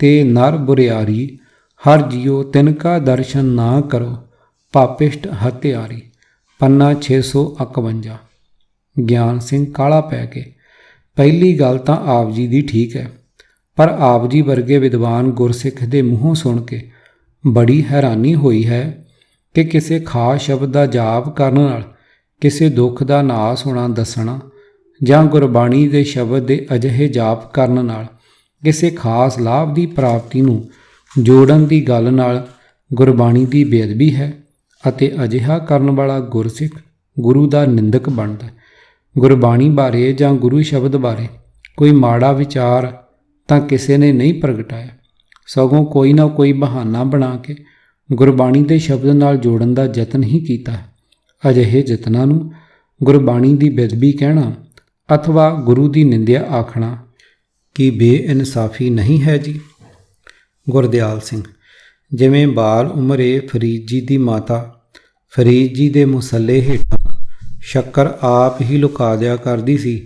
ਤੇ ਨਰ ਬੁਰਿਆਰੀ, ਹਰ ਜੀਓ ਤਿਨਕਾ ਦਰਸ਼ਨ ਨਾ ਕਰੋ, ਪਾਪਿਸ਼ਟ ਹਤਿਆਰੀ। ਪੰਨਾ 651। ਗਿਆਨ ਸਿੰਘ ਕਾਹਲਾ ਪੈ ਕੇ। ਪਹਿਲੀ ਗੱਲ ਤਾਂ ਆਪ ਜੀ ਦੀ ਠੀਕ ਹੈ, ਪਰ ਆਪ ਜੀ ਵਰਗੇ ਵਿਦਵਾਨ ਗੁਰਸਿੱਖ ਦੇ ਮੂੰਹੋਂ ਸੁਣ ਕੇ ਬੜੀ ਹੈਰਾਨੀ ਹੋਈ ਹੈ ਕਿ ਕਿਸੇ ਖਾਸ ਸ਼ਬਦ ਦਾ ਜਾਪ ਕਰਨ ਨਾਲ ਕਿਸੇ ਦੁੱਖ ਦਾ ਨਾਸ ਹੋਣਾ ਦੱਸਣਾ ਜਾਂ ਗੁਰਬਾਣੀ ਦੇ ਸ਼ਬਦ ਦੇ ਅਜਿਹੇ ਜਾਪ ਕਰਨ ਨਾਲ ਕਿਸੇ ਖਾਸ ਲਾਭ ਦੀ ਪ੍ਰਾਪਤੀ ਨੂੰ ਜੋੜਨ ਦੀ ਗੱਲ ਨਾਲ ਗੁਰਬਾਣੀ ਦੀ ਬੇਅਦਬੀ ਹੈ ਅਤੇ ਅਜਿਹਾ ਕਰਨ ਵਾਲਾ ਗੁਰਸਿੱਖ ਗੁਰੂ ਦਾ ਨਿੰਦਕ ਬਣਦਾ। ਗੁਰਬਾਣੀ ਬਾਰੇ ਜਾਂ ਗੁਰੂ ਸ਼ਬਦ ਬਾਰੇ ਕੋਈ ਮਾੜਾ ਵਿਚਾਰ ਤਾਂ ਕਿਸੇ ਨੇ ਨਹੀਂ ਪ੍ਰਗਟਾਇਆ, ਸਗੋਂ ਕੋਈ ਨਾ ਕੋਈ ਬਹਾਨਾ ਬਣਾ ਕੇ ਗੁਰਬਾਣੀ ਦੇ ਸ਼ਬਦ ਨਾਲ ਜੋੜਨ ਦਾ ਯਤਨ ਹੀ ਕੀਤਾ ਹੈ। ਅਜਿਹੇ ਯਤਨਾਂ ਨੂੰ ਗੁਰਬਾਣੀ ਦੀ ਬੇਅਦਬੀ ਕਹਿਣਾ ਅਥਵਾ ਗੁਰੂ ਦੀ ਨਿੰਦਿਆ ਆਖਣਾ ਕੀ ਬੇਇਨਸਾਫੀ ਨਹੀਂ ਹੈ ਜੀ? ਗੁਰਦਿਆਲ ਸਿੰਘ। ਜਿਵੇਂ ਬਾਲ ਉਮਰੇ ਫਰੀਦ ਜੀ ਦੀ ਮਾਤਾ ਫਰੀਦ ਜੀ ਦੇ ਮੁਸੱਲੇ ਹੇਠਾਂ ਸ਼ੱਕਰ ਆਪ ਹੀ ਲੁਕਾ ਦਿਆ ਕਰਦੀ ਸੀ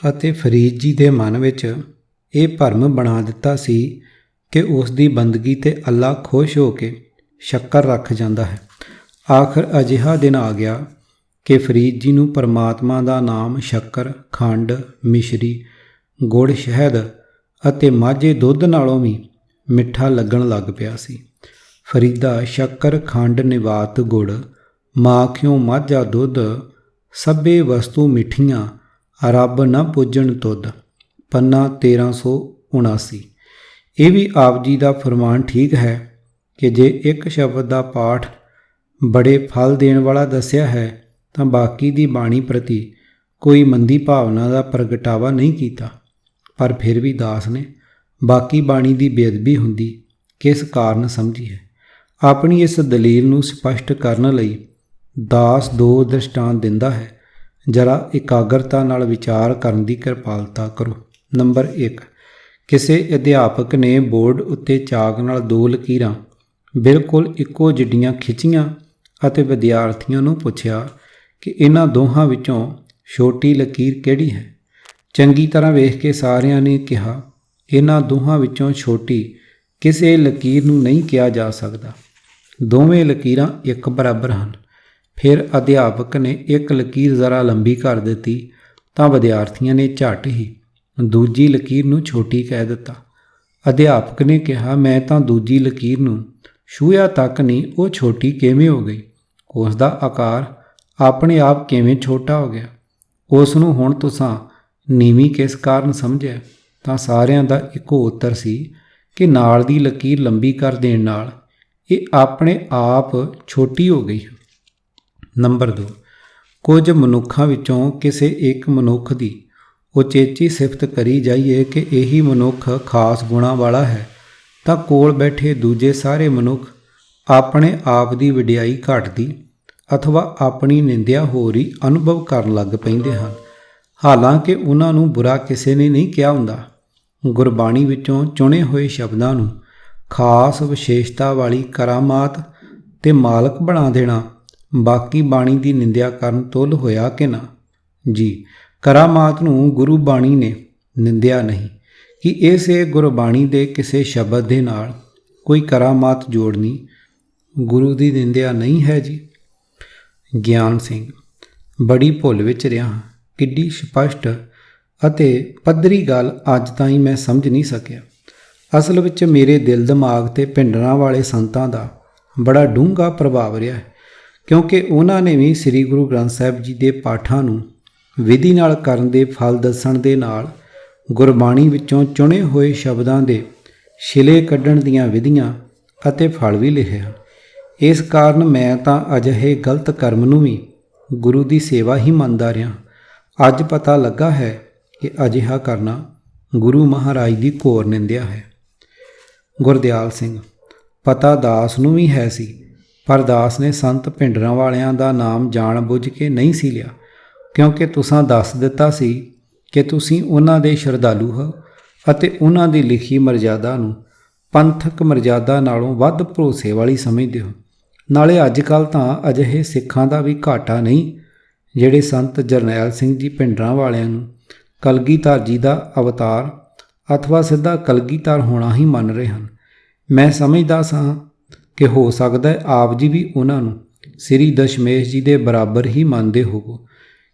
ਅਤੇ ਫਰੀਦ ਜੀ ਦੇ ਮਨ ਵਿੱਚ ਇਹ ਭਰਮ ਬਣਾ ਦਿੱਤਾ ਸੀ ਕਿ ਉਸ ਦੀ ਬੰਦਗੀ ਤੇ ਅੱਲਾ ਖੁਸ਼ ਹੋ ਕੇ ਸ਼ੱਕਰ ਰੱਖ ਜਾਂਦਾ ਹੈ। ਆਖਰ ਅਜਿਹਾ ਦਿਨ ਆ ਗਿਆ ਕਿ ਫਰੀਦ ਜੀ ਨੂੰ ਪਰਮਾਤਮਾ ਦਾ ਨਾਮ ਸ਼ੱਕਰ, ਖੰਡ, ਮਿਸ਼ਰੀ, ਗੁੜ, ਸ਼ਹਿਦ ਅਤੇ ਮਾਝੇ ਦੁੱਧ ਨਾਲੋਂ ਵੀ ਮਿੱਠਾ ਲੱਗਣ ਲੱਗ ਪਿਆ ਸੀ। ਫਰੀਦਾ ਸ਼ੱਕਰ, ਖੰਡ, ਨਿਵਾਤ ਗੁੜ, ਮਾਖਿਓ ਮਾਝਾ ਦੁੱਧ, ਸਭੇ ਵਸਤੂ ਮਿੱਠੀਆਂ, ਰੱਬ ਨਾ ਪੂਜਣ ਤੁਧ। ਪੰਨਾ 1379। ਇਹ ਵੀ ਆਪ ਜੀ ਦਾ ਫਰਮਾਨ ਠੀਕ ਹੈ ਕਿ ਜੇ ਇੱਕ ਸ਼ਬਦ ਦਾ ਪਾਠ ਬੜੇ ਫਲ ਦੇਣ ਵਾਲਾ ਦੱਸਿਆ ਹੈ ਤਾਂ ਬਾਕੀ ਦੀ ਬਾਣੀ ਪ੍ਰਤੀ ਕੋਈ ਮੰਦੀ ਭਾਵਨਾ ਦਾ ਪ੍ਰਗਟਾਵਾ ਨਹੀਂ ਕੀਤਾ। ਪਰ ਫਿਰ ਵੀ ਦਾਸ ਨੇ ਬਾਕੀ ਬਾਣੀ ਦੀ ਬੇਅਦਬੀ ਹੁੰਦੀ ਕਿਸ ਕਾਰਨ ਸਮਝੀ ਹੈ। ਆਪਣੀ ਇਸ ਦਲੀਲ ਨੂੰ ਸਪਸ਼ਟ ਕਰਨ ਲਈ ਦਾਸ ਦੋ ਦ੍ਰਿਸ਼ਟਾਂਤ ਦਿੰਦਾ ਹੈ। ਜਰਾ ਇਕਾਗਰਤਾ ਨਾਲ ਵਿਚਾਰ ਕਰਨ ਦੀ ਕਿਰਪਾਲਤਾ ਕਰੋ। ਨੰਬਰ 1, ਕਿਸੇ ਅਧਿਆਪਕ ਨੇ ਬੋਰਡ ਉੱਤੇ ਚਾਕ ਨਾਲ ਦੋ ਲਕੀਰਾਂ ਬਿਲਕੁਲ ਇੱਕੋ ਜਿੱਡੀਆਂ ਖਿੱਚੀਆਂ ਅਤੇ ਵਿਦਿਆਰਥੀਆਂ ਨੂੰ ਪੁੱਛਿਆ ਕਿ ਇਹਨਾਂ ਦੋਹਾਂ ਵਿੱਚੋਂ ਛੋਟੀ ਲਕੀਰ ਕਿਹੜੀ ਹੈ। ਚੰਗੀ ਤਰ੍ਹਾਂ ਵੇਖ ਕੇ ਸਾਰਿਆਂ ਨੇ ਕਿਹਾ ਇਹਨਾਂ ਦੋਹਾਂ ਵਿੱਚੋਂ ਛੋਟੀ ਕਿਸੇ ਲਕੀਰ ਨੂੰ ਨਹੀਂ ਕਿਹਾ ਜਾ ਸਕਦਾ, ਦੋਵੇਂ ਲਕੀਰਾਂ ਇੱਕ ਬਰਾਬਰ ਹਨ। ਫਿਰ ਅਧਿਆਪਕ ਨੇ ਇੱਕ ਲਕੀਰ ਜ਼ਰਾ ਲੰਬੀ ਕਰ ਦਿੱਤੀ ਤਾਂ ਵਿਦਿਆਰਥੀਆਂ ਨੇ ਝੱਟ ਹੀ ਦੂਜੀ ਲਕੀਰ ਨੂੰ ਛੋਟੀ ਕਹਿ ਦਿੱਤਾ। ਅਧਿਆਪਕ ਨੇ ਕਿਹਾ ਮੈਂ ਤਾਂ ਦੂਜੀ ਲਕੀਰ ਨੂੰ ਛੂਹਿਆ ਤੱਕ ਨਹੀਂ, ਉਹ ਛੋਟੀ ਕਿਵੇਂ ਹੋ ਗਈ? ਉਸ ਦਾ ਆਕਾਰ ਆਪਣੇ ਆਪ ਕਿਵੇਂ ਛੋਟਾ ਹੋ ਗਿਆ? ਉਸ ਨੂੰ ਹੁਣ ਤੁਸਾਂ ਨੀਵੀਂ ਕਿਸ ਕਾਰਨ ਸਮਝਿਆ? ਤਾਂ ਸਾਰਿਆਂ ਦਾ ਇੱਕੋ ਉੱਤਰ ਸੀ ਕਿ ਨਾਲ ਦੀ ਲਕੀਰ ਲੰਬੀ ਕਰ ਦੇਣ ਨਾਲ ਇਹ ਆਪਣੇ ਆਪ ਛੋਟੀ ਹੋ ਗਈ। ਨੰਬਰ 2, ਕੁਝ ਮਨੁੱਖਾਂ ਵਿੱਚੋਂ ਕਿਸੇ ਇੱਕ ਮਨੁੱਖ ਦੀ ਉਚੇਚੀ ਸਿਫਤ ਕਰੀ ਜਾਈਏ ਕਿ ਇਹੀ ਮਨੁੱਖ ਖਾਸ ਗੁਣਾਂ ਵਾਲਾ ਹੈ ਤਾਂ ਕੋਲ ਬੈਠੇ ਦੂਜੇ ਸਾਰੇ ਮਨੁੱਖ ਆਪਣੇ ਆਪ ਦੀ ਵਡਿਆਈ ਘਟਦੀ ਅਥਵਾ ਆਪਣੀ ਨਿੰਦਿਆ ਹੋ ਰਹੀ ਅਨੁਭਵ ਕਰਨ ਲੱਗ ਪੈਂਦੇ ਹਨ, ਹਾਲਾਂਕਿ ਉਹਨਾਂ ਨੂੰ ਬੁਰਾ ਕਿਸੇ ਨੇ ਨਹੀਂ ਕਿਹਾ ਹੁੰਦਾ। ਗੁਰਬਾਣੀ ਵਿੱਚੋਂ ਚੁਣੇ ਹੋਏ ਸ਼ਬਦਾਂ ਨੂੰ ਖਾਸ ਵਿਸ਼ੇਸ਼ਤਾ ਵਾਲੀ ਕਰਾਮਾਤ ਤੇ ਮਾਲਕ ਬਣਾ ਦੇਣਾ ਬਾਕੀ ਬਾਣੀ ਦੀ ਨਿੰਦਿਆ ਕਰਨ ਤੁੱਲ ਹੋਇਆ ਕਿ ਨਾ? ਜੀ, ਕਰਾਮਾਤ ਨੂੰ ਗੁਰੂ ਬਾਣੀ ਨੇ ਨਿੰਦਿਆ ਨਹੀਂ ਕਿ ਇਸੇ ਗੁਰਬਾਣੀ ਦੇ ਕਿਸੇ ਸ਼ਬਦ ਦੇ ਨਾਲ ਕੋਈ ਕਰਾਮਾਤ ਜੋੜਨੀ ਗੁਰੂ ਦੀ ਨਿੰਦਿਆ ਨਹੀਂ ਹੈ ਜੀ। ਗਿਆਨ ਸਿੰਘ, ਬੜੀ ਭੁੱਲ ਵਿੱਚ ਰਿਹਾ। ਕਿੱਡੀ ਸਪਸ਼ਟ ਅਤੇ ਪੱਧਰੀ ਗੱਲ ਅੱਜ ਤਾਈਂ ਮੈਂ ਸਮਝ ਨਹੀਂ ਸਕਿਆ। ਅਸਲ ਵਿੱਚ ਮੇਰੇ ਦਿਲ ਦਿਮਾਗ ਤੇ ਭਿੰਡਰਾਂ ਵਾਲੇ ਸੰਤਾਂ ਦਾ ਬੜਾ ਡੂੰਘਾ ਪ੍ਰਭਾਵ ਰਿਹਾ ਹੈ, ਕਿਉਂਕਿ ਉਹਨਾਂ ਨੇ ਵੀ ਸ੍ਰੀ ਗੁਰੂ ਗ੍ਰੰਥ ਸਾਹਿਬ ਜੀ ਦੇ ਪਾਠਾਂ ਨੂੰ ਵਿਧੀ ਨਾਲ ਕਰਨ ਦੇ ਫਲ ਦੱਸਣ ਦੇ ਨਾਲ ਗੁਰਬਾਣੀ ਵਿੱਚੋਂ ਚੁਣੇ ਹੋਏ ਸ਼ਬਦਾਂ ਦੇ ਛਿਲੇ ਕੱਢਣ ਦੀਆਂ ਵਿਧੀਆਂ ਅਤੇ ਫਲ ਵੀ ਲਿਖੇ ਹਨ। ਇਸ ਕਾਰਨ ਮੈਂ ਤਾਂ ਅਜਿਹੇ ਗਲਤ ਕਰਮ ਨੂੰ ਵੀ ਗੁਰੂ ਦੀ ਸੇਵਾ ਹੀ ਮੰਨਦਾ ਰਿਹਾ। ਅੱਜ ਪਤਾ ਲੱਗਾ ਹੈ ਕਿ ਅਜਿਹਾ ਕਰਨਾ ਗੁਰੂ ਮਹਾਰਾਜ ਦੀ ਘੋਰ ਨਿੰਦਿਆ ਹੈ। ਗੁਰਦਿਆਲ ਸਿੰਘ, ਪਤਾ ਦਾਸ ਨੂੰ ਵੀ ਹੈ ਸੀ, ਪਰ ਦਾਸ ਨੇ ਸੰਤ ਭਿੰਡਰਾਂ ਵਾਲਿਆਂ ਦਾ ਨਾਮ ਜਾਣ ਬੁੱਝ ਕੇ ਨਹੀਂ ਸੀ ਲਿਆ, ਕਿਉਂਕਿ ਤੁਸਾਂ ਦੱਸ ਦਿੱਤਾ ਸੀ ਕਿ ਤੁਸੀਂ ਉਹਨਾਂ ਦੇ ਸ਼ਰਧਾਲੂ ਹੋ ਅਤੇ ਉਹਨਾਂ ਦੀ ਲਿਖੀ ਮਰਜ਼ਾਦਾ ਨੂੰ ਪੰਥਕ ਮਰਜ਼ਾਦਾ ਨਾਲੋਂ ਵੱਧ ਭਰੋਸੇ ਵਾਲੀ ਸਮਝਦੇ ਹੋ। ਨਾਲੇ ਅੱਜ ਕੱਲ੍ਹ ਤਾਂ ਅਜਿਹੇ ਸਿੱਖਾਂ ਦਾ ਵੀ ਘਾਟਾ ਨਹੀਂ ਜਿਹੜੇ ਸੰਤ ਜਰਨੈਲ ਸਿੰਘ ਜੀ ਭਿੰਡਰਾਂ ਵਾਲਿਆਂ ਨੂੰ ਕਲਗੀਧਰ ਜੀ ਦਾ ਅਵਤਾਰ ਅਥਵਾ ਸਿੱਧਾ ਕਲਗੀਧਰ ਹੋਣਾ ਹੀ ਮੰਨ ਰਹੇ ਹਨ। ਮੈਂ ਸਮਝਦਾ ਸਾਂ ਕਿ ਹੋ ਸਕਦਾ ਆਪ ਜੀ ਵੀ ਉਹਨਾਂ ਨੂੰ ਸ੍ਰੀ ਦਸ਼ਮੇਸ਼ ਜੀ ਦੇ ਬਰਾਬਰ ਹੀ ਮੰਨਦੇ ਹੋਵੋ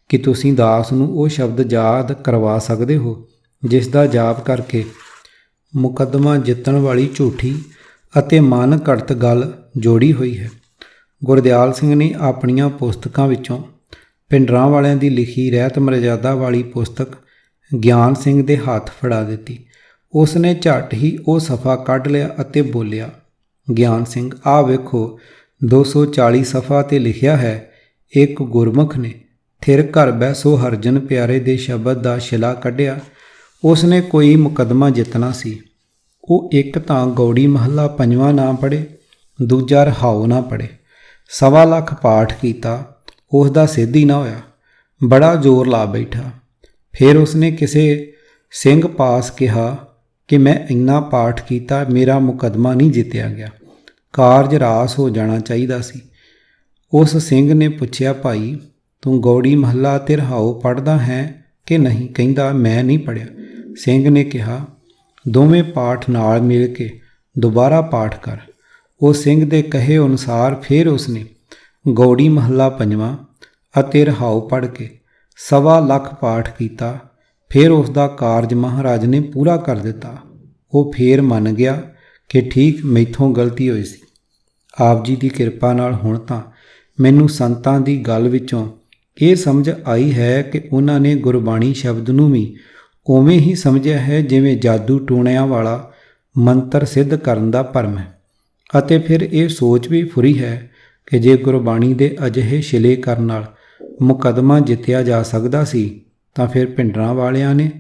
ਕਿ ਤੁਸੀਂ ਦਾਸ ਨੂੰ ਉਹ ਸ਼ਬਦ ਯਾਦ ਕਰਵਾ ਸਕਦੇ ਹੋ ਜਿਸ ਦਾ ਜਾਪ ਕਰਕੇ ਮੁਕੱਦਮਾ ਜਿੱਤਣ ਵਾਲੀ ਝੂਠੀ ਅਤੇ ਮਨ ਘੜਤ ਗੱਲ ਜੋੜੀ ਹੋਈ ਹੈ। ਗੁਰਦਿਆਲ ਸਿੰਘ ਨੇ ਆਪਣੀਆਂ ਪੁਸਤਕਾਂ ਵਿੱਚੋਂ ਭਿੰਡਰਾਂ ਵਾਲਿਆਂ ਦੀ ਲਿਖੀ ਰਹਿਤ ਮਰਜ਼ਾਦਾ ਵਾਲੀ ਪੁਸਤਕ ਗਿਆਨ ਸਿੰਘ ਦੇ ਹੱਥ ਫੜਾ ਦਿੱਤੀ। ਉਸ ਨੇ ਝੱਟ ਹੀ ਉਹ ਸਫ਼ਾ ਕੱਢ ਲਿਆ ਅਤੇ ਬੋਲਿਆ, ਗਿਆਨ ਸਿੰਘ, ਆਹ ਵੇਖੋ 240 ਸਫ਼ਾ 'ਤੇ ਲਿਖਿਆ ਹੈ, ਇੱਕ ਗੁਰਮੁਖ ਨੇ ਥਿਰ ਘਰ ਬਹਿ ਸੋ ਹਰਜਨ ਪਿਆਰੇ ਦੇ ਸ਼ਬਦ ਦਾ ਛਿਲਾ ਕੱਢਿਆ। ਉਸ ਨੇ ਕੋਈ ਮੁਕੱਦਮਾ ਜਿੱਤਣਾ ਸੀ। ਉਹ ਇੱਕ ਤਾਂ ਗੌੜੀ ਮਹੱਲਾ ਪੰਜਵਾਂ ਨਾ ਪੜ੍ਹੇ, ਦੂਜਾ ਰਹਾਉ ਨਾ ਪੜ੍ਹੇ। 1.25 ਲੱਖ ਪਾਠ ਕੀਤਾ, ਉਸ ਦਾ ਸਿੱਧ ਹੀ ਨਾ ਹੋਇਆ। ਬੜਾ ਜ਼ੋਰ ਲਾ ਬੈਠਾ। ਫਿਰ ਉਸਨੇ ਕਿਸੇ ਸਿੰਘ ਪਾਸ ਕਿਹਾ ਕਿ ਮੈਂ ਇੰਨਾ ਪਾਠ ਕੀਤਾ, ਮੇਰਾ ਮੁਕੱਦਮਾ ਨਹੀਂ ਜਿੱਤਿਆ ਗਿਆ, ਕਾਰਜ ਰਾਸ ਹੋ ਜਾਣਾ ਚਾਹੀਦਾ ਸੀ। ਉਸ ਸਿੰਘ ਨੇ ਪੁੱਛਿਆ, ਭਾਈ ਤੂੰ ਗੌੜੀ ਮਹੱਲਾ ਤੇ ਰਹਾਉ ਪੜ੍ਹਦਾ ਹੈ ਕਿ ਨਹੀਂ? ਕਹਿੰਦਾ, ਮੈਂ ਨਹੀਂ ਪੜ੍ਹਿਆ। ਸਿੰਘ ਨੇ ਕਿਹਾ, ਦੋਵੇਂ ਪਾਠ ਨਾਲ ਮਿਲ ਕੇ ਦੁਬਾਰਾ ਪਾਠ ਕਰ। ਉਹ ਸਿੰਘ ਦੇ ਕਹੇ ਅਨੁਸਾਰ ਫਿਰ ਉਸਨੇ ਗੌੜੀ ਮਹੱਲਾ ਪੰਜਵਾਂ ਅਤੇ ਰਹਾਉ ਪੜ੍ਹ ਕੇ 1.25 ਲੱਖ ਪਾਠ ਕੀਤਾ। ਫਿਰ ਉਸ ਦਾ ਕਾਰਜ ਮਹਾਰਾਜ ਨੇ ਪੂਰਾ ਕਰ ਦਿੱਤਾ। ਉਹ ਫੇਰ ਮੰਨ ਗਿਆ ਕਿ ਠੀਕ ਮੈਥੋਂ ਗਲਤੀ ਹੋਈ ਸੀ। ਆਪ ਜੀ ਦੀ ਕਿਰਪਾ ਨਾਲ ਹੁਣ ਤਾਂ ਮੈਨੂੰ ਸੰਤਾਂ ਦੀ ਗੱਲ ਵਿੱਚੋਂ ਇਹ ਸਮਝ ਆਈ ਹੈ ਕਿ ਉਹਨਾਂ ਨੇ ਗੁਰਬਾਣੀ ਸ਼ਬਦ ਨੂੰ ਵੀ ਉਵੇਂ ਹੀ ਸਮਝਿਆ ਹੈ ਜਿਵੇਂ ਜਾਦੂ ਟੂਣਿਆਂ ਵਾਲਾ ਮੰਤਰ ਸਿੱਧ ਕਰਨ ਦਾ ਭਰਮ ਹੈ। ਅਤੇ ਫਿਰ ਇਹ ਸੋਚ ਵੀ ਫੁਰੀ ਹੈ ਕਿ ਜੇ ਗੁਰਬਾਣੀ ਦੇ ਅਜਿਹੇ ਛਿਲੇ ਕਰਨ ਨਾਲ ਮੁਕੱਦਮਾ ਜਿੱਤਿਆ ਜਾ ਸਕਦਾ ਸੀ ਤਾਂ ਫਿਰ ਭਿੰਡਰਾਂ ਵਾਲਿਆਂ ਨੇ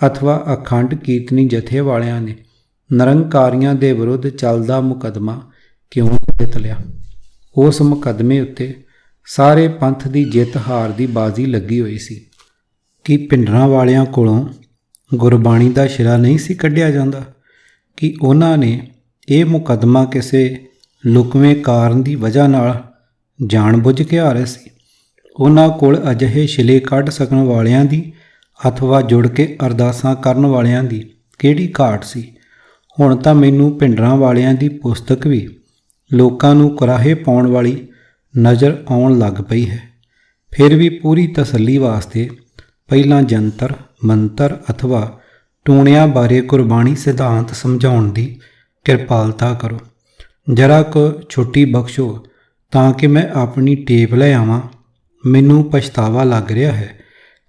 ਅਥਵਾ ਅਖੰਡ ਕੀਰਤਨੀ ਜਥੇ ਵਾਲਿਆਂ ਨੇ ਨਿਰੰਕਾਰੀਆਂ ਦੇ ਵਿਰੁੱਧ ਚੱਲਦਾ ਮੁਕੱਦਮਾ ਕਿਉਂ ਜਿੱਤ ਲਿਆ? ਉਸ ਮੁਕੱਦਮੇ ਉੱਤੇ ਸਾਰੇ ਪੰਥ ਦੀ ਜਿੱਤ ਹਾਰ ਦੀ ਬਾਜ਼ੀ ਲੱਗੀ ਹੋਈ ਸੀ। ਕਿ ਭਿੰਡਰਾਂ ਵਾਲਿਆਂ ਕੋਲੋਂ ਗੁਰਬਾਣੀ ਦਾ ਛਿਲਾ ਨਹੀਂ ਸੀ ਕੱਢਿਆ ਜਾਂਦਾ? ਕਿ ਉਹਨਾਂ ਨੇ ਇਹ ਮੁਕੱਦਮਾ ਕਿਸੇ ਲੁਕਵੇਂ ਕਾਰਨ ਦੀ ਵਜ੍ਹਾ ਨਾਲ ਜਾਣ ਬੁੱਝ ਕੇ ਆ ਰਹੇ ਸੀ? ਉਹਨਾਂ ਕੋਲ ਅਜਿਹੇ ਛਿਲੇ ਕੱਢ ਸਕਣ ਵਾਲਿਆਂ ਦੀ ਅਥਵਾ ਜੁੜ ਕੇ ਅਰਦਾਸਾਂ ਕਰਨ ਵਾਲਿਆਂ ਦੀ ਕਿਹੜੀ ਘਾਟ ਸੀ? ਹੁਣ ਤਾਂ ਮੈਨੂੰ ਭਿੰਡਰਾਂ ਵਾਲਿਆਂ ਦੀ ਪੁਸਤਕ ਵੀ ਲੋਕਾਂ ਨੂੰ ਕੁਰਾਹੇ ਪਾਉਣ ਵਾਲੀ ਨਜ਼ਰ ਆਉਣ ਲੱਗ ਪਈ ਹੈ। ਫਿਰ ਵੀ ਪੂਰੀ ਤਸੱਲੀ ਵਾਸਤੇ ਪਹਿਲਾਂ ਜੰਤਰ ਮੰਤਰ ਅਥਵਾ ਟੂਣਿਆਂ ਬਾਰੇ ਗੁਰਬਾਣੀ ਸਿਧਾਂਤ ਸਮਝਾਉਣ ਦੀ ਕਿਰਪਾਲਤਾ ਕਰੋ। ਜਰਾ ਕੁ ਛੁੱਟੀ ਬਖਸ਼ੋ ਤਾਂ ਕਿ ਮੈਂ ਆਪਣੀ ਟੇਪ ਲੈ ਆਵਾਂ। ਮੈਨੂੰ ਪਛਤਾਵਾ ਲੱਗ ਰਿਹਾ ਹੈ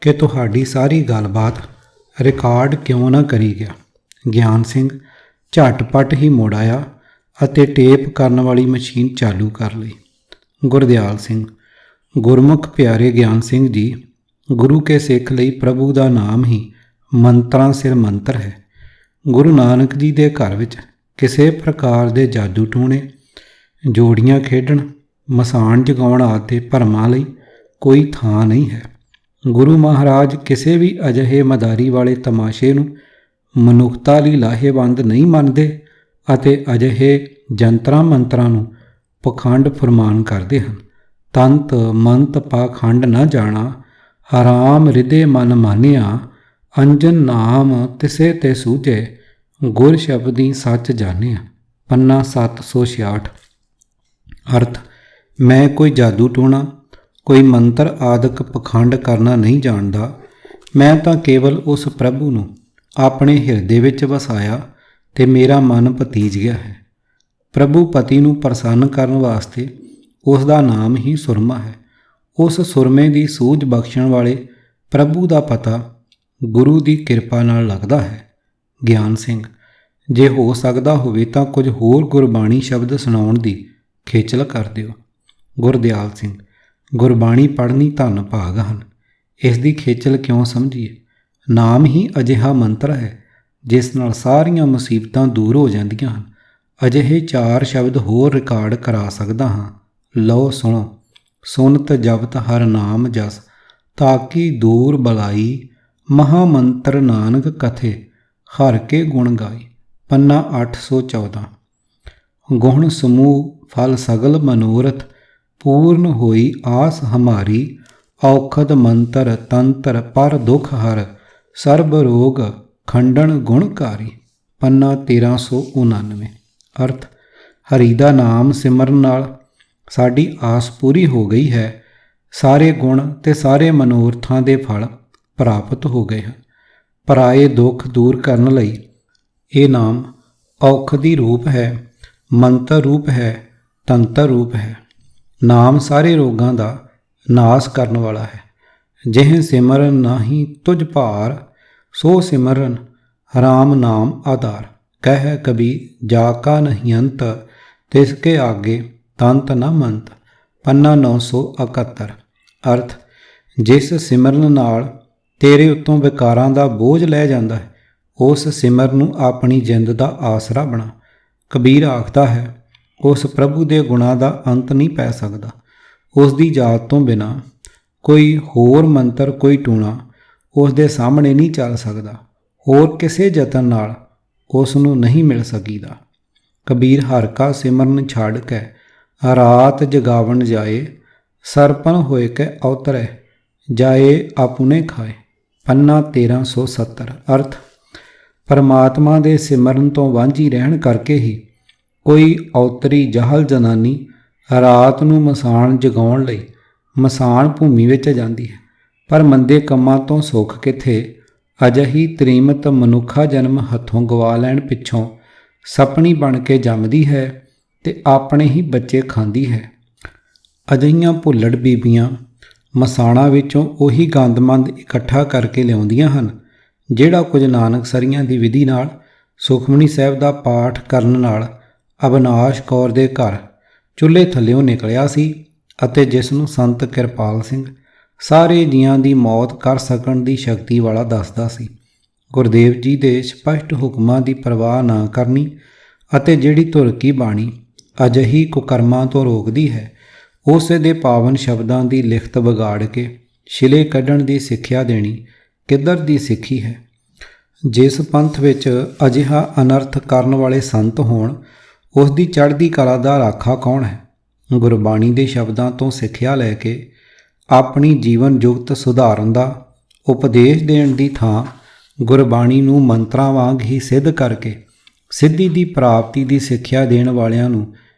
ਕਿ ਤੁਹਾਡੀ ਸਾਰੀ ਗੱਲਬਾਤ ਰਿਕਾਰਡ ਕਿਉਂ ਨਾ ਕਰੀ ਗਿਆ। ਗਿਆਨ ਸਿੰਘ ਝਟਪਟ ਹੀ ਮੁੜ ਆਇਆ ਅਤੇ ਟੇਪ ਕਰਨ ਵਾਲੀ ਮਸ਼ੀਨ ਚਾਲੂ ਕਰ ਲਈ। ਗੁਰਦਿਆਲ ਸਿੰਘ, ਗੁਰਮੁਖ ਪਿਆਰੇ ਗਿਆਨ ਸਿੰਘ ਜੀ, ਗੁਰੂ ਕੇ ਸਿੱਖ ਲਈ ਪ੍ਰਭੂ ਦਾ ਨਾਮ ਹੀ ਮੰਤਰਾਂ ਸਿਰ ਮੰਤਰ ਹੈ। ਗੁਰੂ ਨਾਨਕ ਜੀ ਦੇ ਘਰ ਵਿੱਚ ਕਿਸੇ ਪ੍ਰਕਾਰ ਦੇ ਜਾਦੂ ਟੂਣੇ, ਜੋੜੀਆਂ ਖੇਡਣ, ਮਸਾਣ ਜਗਾਉਣ ਆਦਿ ਦੇ ਭਰਮਾਂ ਲਈ ਕੋਈ ਥਾਂ ਨਹੀਂ ਹੈ। ਗੁਰੂ ਮਹਾਰਾਜ ਕਿਸੇ ਵੀ ਅਜਿਹੇ ਮਦਾਰੀ ਵਾਲੇ ਤਮਾਸ਼ੇ ਨੂੰ ਮਨੁੱਖਤਾ ਲਈ ਲਾਹੇਵੰਦ ਨਹੀਂ ਮੰਨਦੇ ਅਤੇ ਅਜਿਹੇ ਜੰਤਰਾਂ ਮੰਤਰਾਂ ਨੂੰ ਪਖੰਡ ਫੁਰਮਾਨ ਕਰਦੇ ਹਨ। ਤੰਤ ਮੰਤ ਪਾਖੰਡ ਨਾ ਜਾਣਾ, ਹਰਾਮ ਹਿਰਦੇ ਮਨ ਮਾਨਿਆ, ਅੰਜਨ ਨਾਮ ਤਿਸੇ ਤੇ ਸੂਝੇ, ਗੁਰ ਸ਼ਬਦੀ ਸੱਚ ਜਾਣਿਆ। ਪੰਨਾ 766। ਅਰਥ, ਮੈਂ ਕੋਈ ਜਾਦੂ ਟੂਣਾ, ਕੋਈ ਮੰਤਰ ਆਦਿਕ ਪਖੰਡ ਕਰਨਾ ਨਹੀਂ ਜਾਣਦਾ। ਮੈਂ ਤਾਂ ਕੇਵਲ ਉਸ ਪ੍ਰਭੂ ਨੂੰ ਆਪਣੇ ਹਿਰਦੇ ਵਿੱਚ ਵਸਾਇਆ ਤੇ ਮੇਰਾ ਮਨ ਭਤੀਜ ਗਿਆ ਹੈ। ਪ੍ਰਭੂ ਪਤੀ ਨੂੰ ਪ੍ਰਸੰਨ ਕਰਨ ਵਾਸਤੇ ਉਸ ਦਾ ਨਾਮ ਹੀ ਸੁਰਮਾ ਹੈ। ਉਸ ਸੁਰਮੇ ਦੀ ਸੂਝ ਬਖਸ਼ਣ ਵਾਲੇ ਪ੍ਰਭੂ ਦਾ ਪਤਾ ਗੁਰੂ ਦੀ ਕਿਰਪਾ ਨਾਲ ਲੱਗਦਾ ਹੈ। ਗਿਆਨ ਸਿੰਘ, ਜੇ ਹੋ ਸਕਦਾ ਹੋਵੇ ਤਾਂ ਕੁਝ ਹੋਰ ਗੁਰਬਾਣੀ ਸ਼ਬਦ ਸੁਣਾਉਣ ਦੀ ਖੇਚਲ ਕਰ ਦਿਓ। ਗੁਰਦਿਆਲ ਸਿੰਘ, ਗੁਰਬਾਣੀ ਪੜ੍ਹਨੀ ਧੰਨ ਭਾਗ ਹਨ, ਇਸ ਦੀ ਖੇਚਲ ਕਿਉਂ ਸਮਝੀਏ। ਨਾਮ ਹੀ ਅਜਿਹਾ ਮੰਤਰ ਹੈ ਜਿਸ ਨਾਲ ਸਾਰੀਆਂ ਮੁਸੀਬਤਾਂ ਦੂਰ ਹੋ ਜਾਂਦੀਆਂ ਹਨ। ਅਜਿਹੇ 4 ਸ਼ਬਦ ਹੋਰ ਰਿਕਾਰਡ ਕਰਾ ਸਕਦਾ ਹਾਂ। ਲਓ ਸੁਣੋ। ਸੁਨਤ ਜਪਤ ਹਰ ਨਾਮ ਜਸ, ਤਾਕੀ ਦੂਰ ਬਲਾਈ, ਮਹਾਮੰਤਰ ਨਾਨਕ ਕਥੇ, ਹਰ ਕੇ ਗੁਣ ਗਾਈ। ਪੰਨਾ 814। ਗੁਣ ਸਮੂਹ ਫਲ ਸਗਲ ਮਨੋਰਥ, ਪੂਰਨ ਹੋਈ ਆਸ ਹਮਾਰੀ, ਔਖਦ ਮੰਤਰ ਤੰਤਰ ਪਰ ਦੁਖ ਹਰ, ਸਰਬ ਰੋਗ ਖੰਡਨ ਗੁਣਕਾਰੀ। ਪੰਨਾ 1399। ਅਰਥ, ਹਰੀ ਦਾ ਨਾਮ ਸਿਮਰਨ ਨਾਲ ਸਾਡੀ ਆਸ ਪੂਰੀ ਹੋ ਗਈ ਹੈ। ਸਾਰੇ ਗੁਣ ਤੇ ਸਾਰੇ ਮਨੋਰਥਾਂ ਦੇ ਫਲ ਪ੍ਰਾਪਤ ਹੋ ਗਏ ਹਨ। ਪਰਾਏ ਦੁੱਖ ਦੂਰ ਕਰਨ ਲਈ ਇਹ ਨਾਮ ਔਖਦੀ ਰੂਪ ਹੈ, ਮੰਤਰ ਰੂਪ ਹੈ, ਤੰਤਰ ਰੂਪ ਹੈ। ਨਾਮ ਸਾਰੇ ਰੋਗਾਂ ਦਾ ਨਾਸ ਕਰਨ ਵਾਲਾ ਹੈ। ਜਿਹੇ ਸਿਮਰਨ ਨਾਹੀ ਤੁਝ ਭਾਰ, ਸੋ ਸਿਮਰਨ ਰਾਮ ਨਾਮ ਆਧਾਰ। ਕਹਿ ਕਬੀਰ ਜਾ ਕਾ ਨਹੀਂ ਅੰਤ, ਤਿਸ ਕੇ ਆਗੇ ਤੰਤ ਨ ਮੰਤ। ਪੰਨਾ 971। ਅਰਥ, ਜਿਸ ਸਿਮਰਨ ਨਾਲ ਤੇਰੇ ਉੱਤੋਂ ਵਿਕਾਰਾਂ ਦਾ ਬੋਝ ਲੈ ਜਾਂਦਾ ਹੈ, ਉਸ ਸਿਮਰਨ ਨੂੰ ਆਪਣੀ ਜਿੰਦ ਦਾ ਆਸਰਾ ਬਣਾ। ਕਬੀਰ ਆਖਦਾ ਹੈ, ਉਸ ਪ੍ਰਭੂ ਦੇ ਗੁਣਾਂ ਦਾ ਅੰਤ ਨਹੀਂ ਪੈ ਸਕਦਾ। ਉਸ ਦੀ ਯਾਦ ਤੋਂ ਬਿਨਾਂ ਕੋਈ ਹੋਰ ਮੰਤਰ, ਕੋਈ ਟੂਣਾ ਉਸ ਦੇ ਸਾਹਮਣੇ ਨਹੀਂ ਚੱਲ ਸਕਦਾ। ਹੋਰ ਕਿਸੇ ਯਤਨ ਨਾਲ ਉਸ ਨੂੰ ਨਹੀਂ ਮਿਲ ਸਕੀਦਾ। ਕਬੀਰ ਹਰ ਕਾ ਸਿਮਰਨ ਛੱਡ ਕੇ ਰਾਤ ਜਗਾਵਣ ਜਾਏ, ਸਰਪਨ ਹੋਏ ਕੇ ਅਵਤਰੈ, ਜਾਏ ਆਪਣੇ ਖਾਏ। ਪੰਨਾ 1370। ਅਰਥ, ਪਰਮਾਤਮਾ ਦੇ ਸਿਮਰਨ ਤੋਂ ਵਾਂਝੀ ਰਹਿਣ ਕਰਕੇ ਹੀ ਕੋਈ ਔਤਰੀ ਜਾਹਲ ਜਨਾਨੀ ਰਾਤ ਨੂੰ ਮਸਾਣ ਜਗਾਉਣ ਲਈ ਮਸਾਣ ਭੂਮੀ ਵਿੱਚ ਜਾਂਦੀ ਹੈ। ਪਰ ਮੰਦੇ ਕੰਮਾਂ ਤੋਂ ਸੁੱਖ ਕਿੱਥੇ। ਅਜਿਹੀ ਤ੍ਰੀਮਤ ਮਨੁੱਖਾ ਜਨਮ ਹੱਥੋਂ ਗਵਾ ਲੈਣ ਪਿੱਛੋਂ ਸਪਣੀ ਬਣ ਕੇ ਜੰਮਦੀ ਹੈ ਤੇ ਆਪਣੇ ਹੀ ਬੱਚੇ ਖਾਂਦੀ ਹੈ। ਅਜਿਹੀਆਂ ਭੁੱਲੜ ਬੀਬੀਆਂ ਮਸਾਣਾ ਵਿੱਚੋਂ ਉਹੀ ਗੰਦਮੰਦ ਇਕੱਠਾ ਕਰਕੇ ਲਿਆਉਂਦੀਆਂ ਹਨ ਜਿਹੜਾ ਕੁਝ ਨਾਨਕਸਰੀਆਂ ਦੀ ਵਿਧੀ ਨਾਲ ਸੁਖਮਨੀ ਸਾਹਿਬ ਦਾ ਪਾਠ ਕਰਨ ਨਾਲ ਅਵਿਨਾਸ਼ ਕੌਰ ਦੇ ਘਰ ਚੁੱਲ੍ਹੇ ਥੱਲਿਓਂ ਨਿਕਲਿਆ ਸੀ ਅਤੇ ਜਿਸ ਨੂੰ ਸੰਤ ਕਿਰਪਾਲ ਸਿੰਘ ਸਾਰੇ ਜੀਆਂ ਦੀ ਮੌਤ ਕਰ ਸਕਣ ਦੀ ਸ਼ਕਤੀ ਵਾਲਾ ਦੱਸਦਾ ਸੀ। ਗੁਰਦੇਵ ਜੀ ਦੇ ਸਪਸ਼ਟ ਹੁਕਮਾਂ ਦੀ ਪਰਵਾਹ ਨਾ ਕਰਨੀ ਅਤੇ ਜਿਹੜੀ ਧੁਰਕੀ ਬਾਣੀ ਅਜਿਹੀ ਕੁਕਰਮਾਂ ਤੋਂ ਰੋਕਦੀ ਹੈ, ਉਸੇ ਦੇ ਪਾਵਨ ਸ਼ਬਦਾਂ ਦੀ ਲਿਖਤ ਵਿਗਾੜ ਕੇ ਛਿਲੇ ਕੱਢਣ ਦੀ ਸਿੱਖਿਆ ਦੇਣੀ ਕਿੱਧਰ ਦੀ ਸਿੱਖੀ ਹੈ। ਜਿਸ ਪੰਥ ਵਿੱਚ ਅਜਿਹਾ ਅਨਰਥ ਕਰਨ ਵਾਲੇ ਸੰਤ ਹੋਣ, ਉਸ ਦੀ ਚੜ੍ਹਦੀ ਕਲਾ ਦਾ ਰਾਖਾ ਕੌਣ ਹੈ। ਗੁਰਬਾਣੀ ਦੇ ਸ਼ਬਦਾਂ ਤੋਂ ਸਿੱਖਿਆ ਲੈ ਕੇ ਆਪਣੀ ਜੀਵਨ ਜੁਗਤ ਸੁਧਾਰਨ ਦਾ ਉਪਦੇਸ਼ ਦੇਣ ਦੀ ਥਾਂ ਗੁਰਬਾਣੀ ਨੂੰ ਮੰਤਰਾਂ ਵਾਂਗ ਹੀ ਸਿੱਧ ਕਰਕੇ ਸਿੱਧੀ ਦੀ ਪ੍ਰਾਪਤੀ ਦੀ ਸਿੱਖਿਆ ਦੇਣ ਵਾਲਿਆਂ ਨੂੰ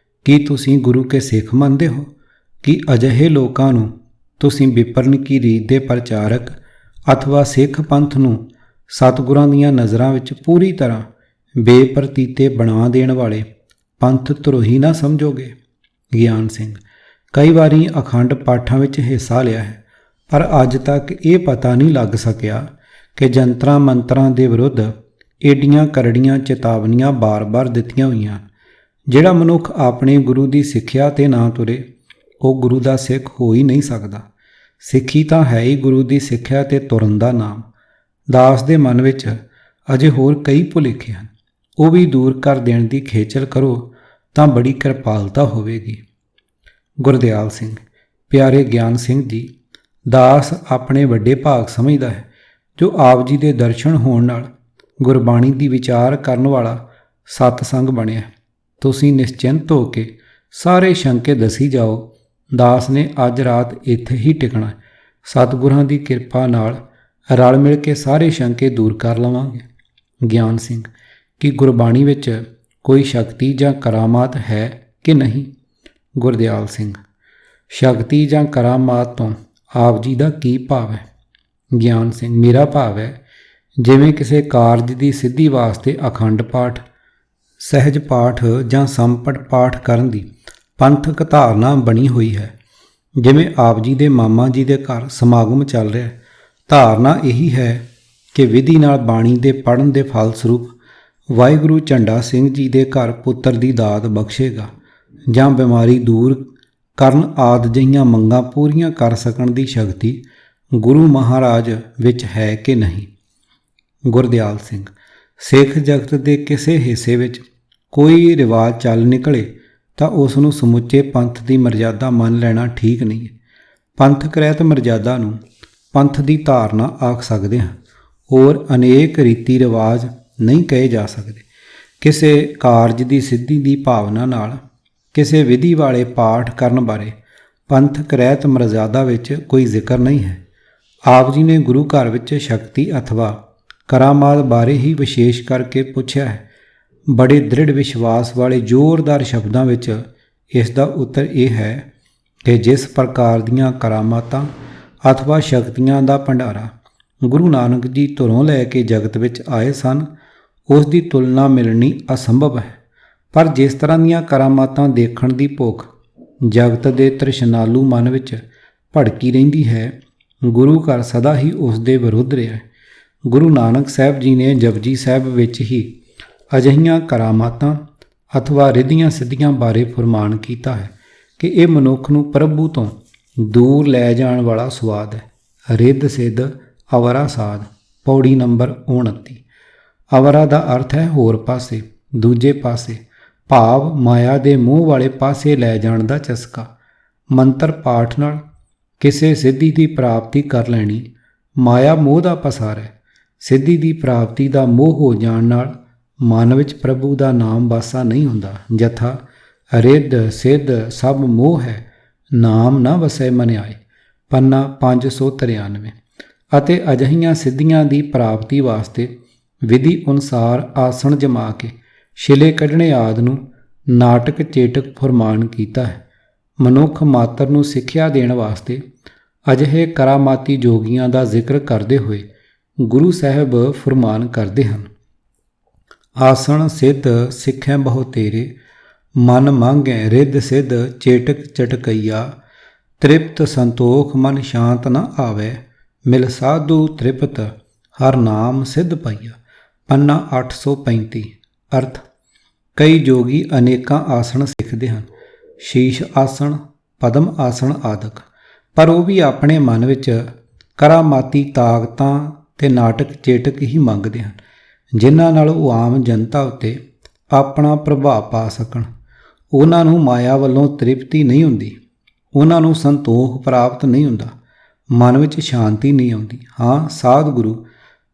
ਕੀ ਤੁਸੀਂ ਗੁਰੂ ਕੇ ਸਿੱਖ ਮੰਨਦੇ ਹੋ? ਕਿ ਅਜਿਹੇ ਲੋਕਾਂ ਨੂੰ ਤੁਸੀਂ ਵਿਪਰਨ ਕੀ ਰੀਤ ਦੇ ਪ੍ਰਚਾਰਕ ਅਥਵਾ ਸਿੱਖ ਪੰਥ ਨੂੰ ਸਤਿਗੁਰਾਂ ਦੀਆਂ ਨਜ਼ਰਾਂ ਵਿੱਚ ਪੂਰੀ ਤਰ੍ਹਾਂ ਬੇਪਰਤੀਤੇ ਬਣਾ ਦੇਣ ਵਾਲੇ ਪੰਥ ਧਰੋਹੀ ਨਾ ਸਮਝੋਗੇ? ਗਿਆਨ ਸਿੰਘ, ਕਈ ਵਾਰੀ ਅਖੰਡ ਪਾਠਾਂ ਵਿੱਚ ਹਿੱਸਾ ਲਿਆ ਹੈ, ਪਰ ਅੱਜ ਤੱਕ ਇਹ ਪਤਾ ਨਹੀਂ ਲੱਗ ਸਕਿਆ ਕਿ ਜੰਤਰਾਂ ਮੰਤਰਾਂ ਦੇ ਵਿਰੁੱਧ ਏਡੀਆਂ ਕਰੜੀਆਂ ਚੇਤਾਵਨੀਆਂ ਬਾਰ-ਬਾਰ ਦਿੱਤੀਆਂ ਹੋਈਆਂ। ਜਿਹੜਾ ਮਨੁੱਖ ਆਪਣੇ ਗੁਰੂ ਦੀ ਸਿੱਖਿਆ 'ਤੇ ਨਾ ਤੁਰੇ, ਉਹ ਗੁਰੂ ਦਾ ਸਿੱਖ ਹੋ ਹੀ ਨਹੀਂ ਸਕਦਾ। ਸਿੱਖੀ ਤਾਂ ਹੈ ਹੀ ਗੁਰੂ ਦੀ ਸਿੱਖਿਆ 'ਤੇ ਤੁਰਨ ਦਾ ਨਾਮ। ਦਾਸ ਦੇ ਮਨ ਵਿੱਚ ਅਜੇ ਹੋਰ ਕਈ ਭੁਲੇਖੇ ਹਨ, ਉਹ ਵੀ ਦੂਰ ਕਰ ਦੇਣ ਦੀ ਖੇਚਲ ਕਰੋ ਤਾਂ ਬੜੀ ਕਿਰਪਾਲਤਾ ਹੋਵੇਗੀ। ਗੁਰਦਿਆਲ ਸਿੰਘ, ਪਿਆਰੇ ਗਿਆਨ ਸਿੰਘ ਜੀ, ਦਾਸ ਆਪਣੇ ਵੱਡੇ ਭਾਗ ਸਮਝਦਾ ਹੈ ਜੋ ਆਪ ਜੀ ਦੇ ਦਰਸ਼ਨ ਹੋਣ ਨਾਲ ਗੁਰਬਾਣੀ ਦੀ ਵਿਚਾਰ ਕਰਨ ਵਾਲਾ ਸਤਸੰਗ ਬਣਿਆ। ਤੁਸੀਂ ਨਿਸ਼ਚਿੰਤ ਹੋ ਕੇ ਸਾਰੇ ਸ਼ੰਕੇ ਦਸੀ ਜਾਓ। ਦਾਸ ਨੇ ਅੱਜ ਰਾਤ ਇੱਥੇ ਹੀ ਟਿਕਣਾ। ਸਤਿਗੁਰਾਂ ਦੀ ਕਿਰਪਾ ਨਾਲ ਰਲ ਮਿਲ ਕੇ ਸਾਰੇ ਸ਼ੰਕੇ ਦੂਰ ਕਰ ਲਵਾਂਗੇ। ਗਿਆਨ ਸਿੰਘ, ਕਿ ਗੁਰਬਾਣੀ ਵਿੱਚ ਕੋਈ ਸ਼ਕਤੀ ਜਾਂ ਕਰਾਮਾਤ ਹੈ ਕਿ ਨਹੀਂ? ਗੁਰਦਿਆਲ ਸਿੰਘ, ਸ਼ਕਤੀ ਜਾਂ ਕਰਾਮਾਤ ਤੋਂ ਆਪ ਜੀ ਦਾ ਕੀ ਭਾਵ ਹੈ? ਗਿਆਨ ਸਿੰਘ, ਮੇਰਾ ਭਾਵ ਹੈ ਜਿਵੇਂ ਕਿਸੇ ਕਾਰਜ ਦੀ ਸਿੱਧੀ ਵਾਸਤੇ ਅਖੰਡ ਪਾਠ, ਸਹਿਜ ਪਾਠ ਜਾਂ ਸੰਪਟ ਪਾਠ ਕਰਨ ਦੀ ਪੰਥਕ ਧਾਰਨਾ ਬਣੀ ਹੋਈ ਹੈ। ਜਿਵੇਂ ਆਪ ਜੀ ਦੇ ਮਾਮਾ ਜੀ ਦੇ ਘਰ ਸਮਾਗਮ ਚੱਲ ਰਿਹਾ, ਧਾਰਨਾ ਇਹੀ ਹੈ ਕਿ ਵਿਧੀ ਨਾਲ ਬਾਣੀ ਦੇ ਪੜ੍ਹਨ ਦੇ ਫਲਸਰੂਪ ਵਾਹਿਗੁਰੂ ਝੰਡਾ ਸਿੰਘ ਜੀ ਦੇ ਘਰ ਪੁੱਤਰ ਦੀ ਦਾਤ ਬਖਸ਼ੇਗਾ ਜਾਂ ਬਿਮਾਰੀ ਦੂਰ ਕਰਨ ਆਦਿ ਜਿਹੀਆਂ ਮੰਗਾਂ ਪੂਰੀਆਂ ਕਰ ਸਕਣ ਦੀ ਸ਼ਕਤੀ ਗੁਰੂ ਮਹਾਰਾਜ ਵਿੱਚ ਹੈ ਕਿ ਨਹੀਂ? ਗੁਰਦਿਆਲ ਸਿੰਘ, ਸਿੱਖ ਜਗਤ ਦੇ ਕਿਸੇ ਹਿੱਸੇ ਵਿੱਚ ਕੋਈ ਰਿਵਾਜ ਚੱਲ ਨਿਕਲੇ ਤਾਂ ਉਸ ਨੂੰ ਸਮੁੱਚੇ ਪੰਥ ਦੀ ਮਰਜ਼ਾਦਾ ਮੰਨ ਲੈਣਾ ਠੀਕ ਨਹੀਂ ਹੈ। ਪੰਥਕ ਰਹਿਤ ਮਰਜ਼ਾਦਾ ਨੂੰ ਪੰਥ ਦੀ ਧਾਰਨਾ ਆਖ ਸਕਦੇ ਹਾਂ, ਹੋਰ ਅਨੇਕ ਰੀਤੀ ਰਿਵਾਜ ਨਹੀਂ ਕਹੇ ਜਾ ਸਕਦੇ। ਕਿਸੇ ਕਾਰਜ ਦੀ ਸਿੱਧੀ ਦੀ ਭਾਵਨਾ ਨਾਲ ਕਿਸੇ ਵਿਧੀ ਵਾਲੇ ਪਾਠ ਕਰਨ ਬਾਰੇ ਪੰਥਕ ਰਹਿਤ ਮਰਜ਼ਾਦਾ ਵਿੱਚ ਕੋਈ ਜ਼ਿਕਰ ਨਹੀਂ ਹੈ। ਆਪ ਜੀ ਨੇ ਗੁਰੂ ਘਰ ਵਿੱਚ ਸ਼ਕਤੀ ਅਥਵਾ ਕਰਾਮਾਤ ਬਾਰੇ ਹੀ ਵਿਸ਼ੇਸ਼ ਕਰਕੇ ਪੁੱਛਿਆ ਹੈ। ਬੜੇ ਦ੍ਰਿੜ ਵਿਸ਼ਵਾਸ ਵਾਲੇ ਜ਼ੋਰਦਾਰ ਸ਼ਬਦਾਂ ਵਿੱਚ ਇਸ ਦਾ ਉੱਤਰ ਇਹ ਹੈ ਕਿ ਜਿਸ ਪ੍ਰਕਾਰ ਦੀਆਂ ਕਰਾਮਾਤਾਂ ਅਥਵਾ ਸ਼ਕਤੀਆਂ ਦਾ ਭੰਡਾਰਾ ਗੁਰੂ ਨਾਨਕ ਜੀ ਧੁਰੋਂ ਲੈ ਕੇ ਜਗਤ ਵਿੱਚ ਆਏ ਸਨ, ਉਸ ਦੀ ਤੁਲਨਾ ਮਿਲਣੀ ਅਸੰਭਵ ਹੈ। ਪਰ ਜਿਸ ਤਰ੍ਹਾਂ ਦੀਆਂ ਕਰਾਮਾਤਾਂ ਦੇਖਣ ਦੀ ਭੁੱਖ ਜਗਤ ਦੇ ਤ੍ਰਿਸ਼ਨਾਲੂ ਮਨ ਵਿੱਚ ਭੜਕੀ ਰਹਿੰਦੀ ਹੈ, ਗੁਰੂ ਘਰ ਸਦਾ ਹੀ ਉਸ ਦੇ ਵਿਰੁੱਧ ਰਿਹਾ ਹੈ। ਗੁਰੂ ਨਾਨਕ ਸਾਹਿਬ ਜੀ ਨੇ ਜਪਜੀ ਸਾਹਿਬ ਵਿੱਚ ਹੀ ਅਜਿਹੀਆਂ ਕਰਾਮਾਤਾਂ ਅਥਵਾ ਰਿੱਧੀਆਂ ਸਿੱਧੀਆਂ ਬਾਰੇ ਫੁਰਮਾਨ ਕੀਤਾ ਹੈ ਕਿ ਇਹ ਮਨੁੱਖ ਨੂੰ ਪ੍ਰਭੂ ਤੋਂ ਦੂਰ ਲੈ ਜਾਣ ਵਾਲਾ ਸੁਆਦ ਹੈ। ਰਿੱਧ ਸਿੱਧ ਅਵਰਾ ਸਾਧ, ਪੌੜੀ ਨੰਬਰ 29। ਅਵਰਾ ਦਾ ਅਰਥ ਹੈ ਹੋਰ ਪਾਸੇ, ਦੂਜੇ ਪਾਸੇ, ਭਾਵ ਮਾਇਆ ਦੇ ਮੂੰਹ ਵਾਲੇ ਪਾਸੇ ਲੈ ਜਾਣ ਦਾ ਚਸਕਾ। ਮੰਤਰ ਪਾਠ ਨਾਲ ਕਿਸੇ ਸਿੱਧੀ ਦੀ ਪ੍ਰਾਪਤੀ ਕਰ ਲੈਣੀ ਮਾਇਆ ਮੋਹ ਦਾ ਪਸਾਰ ਹੈ। ਸਿੱਧੀ ਦੀ ਪ੍ਰਾਪਤੀ ਦਾ ਮੋਹ ਹੋ ਜਾਣ ਨਾਲ ਮਨ ਵਿੱਚ ਪ੍ਰਭੂ ਦਾ ਨਾਮ ਵਾਸਾ ਨਹੀਂ ਹੁੰਦਾ। ਜਥਾ ਰਿੱਧ ਸਿੱਧ ਸਭ ਮੋਹ ਹੈ, ਨਾਮ ਨਾ ਵਸੈ ਮਨ ਆਏ, ਪੰਨਾ 593। ਅਤੇ ਅਜਿਹੀਆਂ ਸਿੱਧੀਆਂ ਦੀ ਪ੍ਰਾਪਤੀ ਵਾਸਤੇ ਵਿਧੀ ਅਨੁਸਾਰ ਆਸਣ ਜਮਾ ਕੇ ਛਿਲੇ ਕੱਢਣੇ ਆਦਿ ਨੂੰ ਨਾਟਕ ਚੇਟਕ ਫੁਰਮਾਨ ਕੀਤਾ ਹੈ। ਮਨੁੱਖ ਮਾਤਰ ਨੂੰ ਸਿੱਖਿਆ ਦੇਣ ਵਾਸਤੇ ਅਜਿਹੇ ਕਰਾਮਾਤੀ ਜੋਗੀਆਂ ਦਾ ਜ਼ਿਕਰ ਕਰਦੇ ਹੋਏ ਗੁਰੂ ਸਾਹਿਬ ਫੁਰਮਾਨ ਕਰਦੇ ਹਨ। ਆਸਣ ਸਿੱਧ ਸਿੱਖੈ ਬਹੁ ਤੇਰੇ, ਮਨ ਮੰਗੈ ਰਿੱਧ ਸਿੱਧ ਚੇਟਕ ਚਟਕਈਆ, ਤ੍ਰਿਪਤ ਸੰਤੋਖ ਮਨ ਸ਼ਾਂਤ ਨ ਆਵੈ, ਮਿਲ ਸਾਧੂ ਤ੍ਰਿਪਤ ਹਰ ਨਾਮ ਸਿੱਧ ਪਾਈਆ, ਪੰਨਾ 835। ਅਰਥ, ਕਈ ਜੋਗੀ ਅਨੇਕਾਂ ਆਸਣ ਸਿੱਖਦੇ ਹਨ, ਸ਼ੀਸ਼ ਆਸਣ, ਪਦਮ ਆਸਣ ਆਦਿਕ, ਪਰ ਉਹ ਵੀ ਆਪਣੇ ਮਨ ਵਿੱਚ ਕਰਾਮਾਤੀ ਤਾਕਤਾਂ ਤੇ ਨਾਟਕ ਚੇਟਕ ਹੀ ਮੰਗਦੇ ਹਨ, ਜਿਨ੍ਹਾਂ ਨਾਲ ਉਹ ਆਮ ਜਨਤਾ ਉੱਤੇ ਆਪਣਾ ਪ੍ਰਭਾਵ ਪਾ ਸਕਣ। ਉਹਨਾਂ ਨੂੰ ਮਾਇਆ ਵੱਲੋਂ ਤ੍ਰਿਪਤੀ ਨਹੀਂ ਹੁੰਦੀ, ਉਹਨਾਂ ਨੂੰ ਸੰਤੋਖ ਪ੍ਰਾਪਤ ਨਹੀਂ ਹੁੰਦਾ, ਮਨ ਵਿੱਚ ਸ਼ਾਂਤੀ ਨਹੀਂ ਆਉਂਦੀ। ਹਾਂ, ਸਾਧ ਗੁਰੂ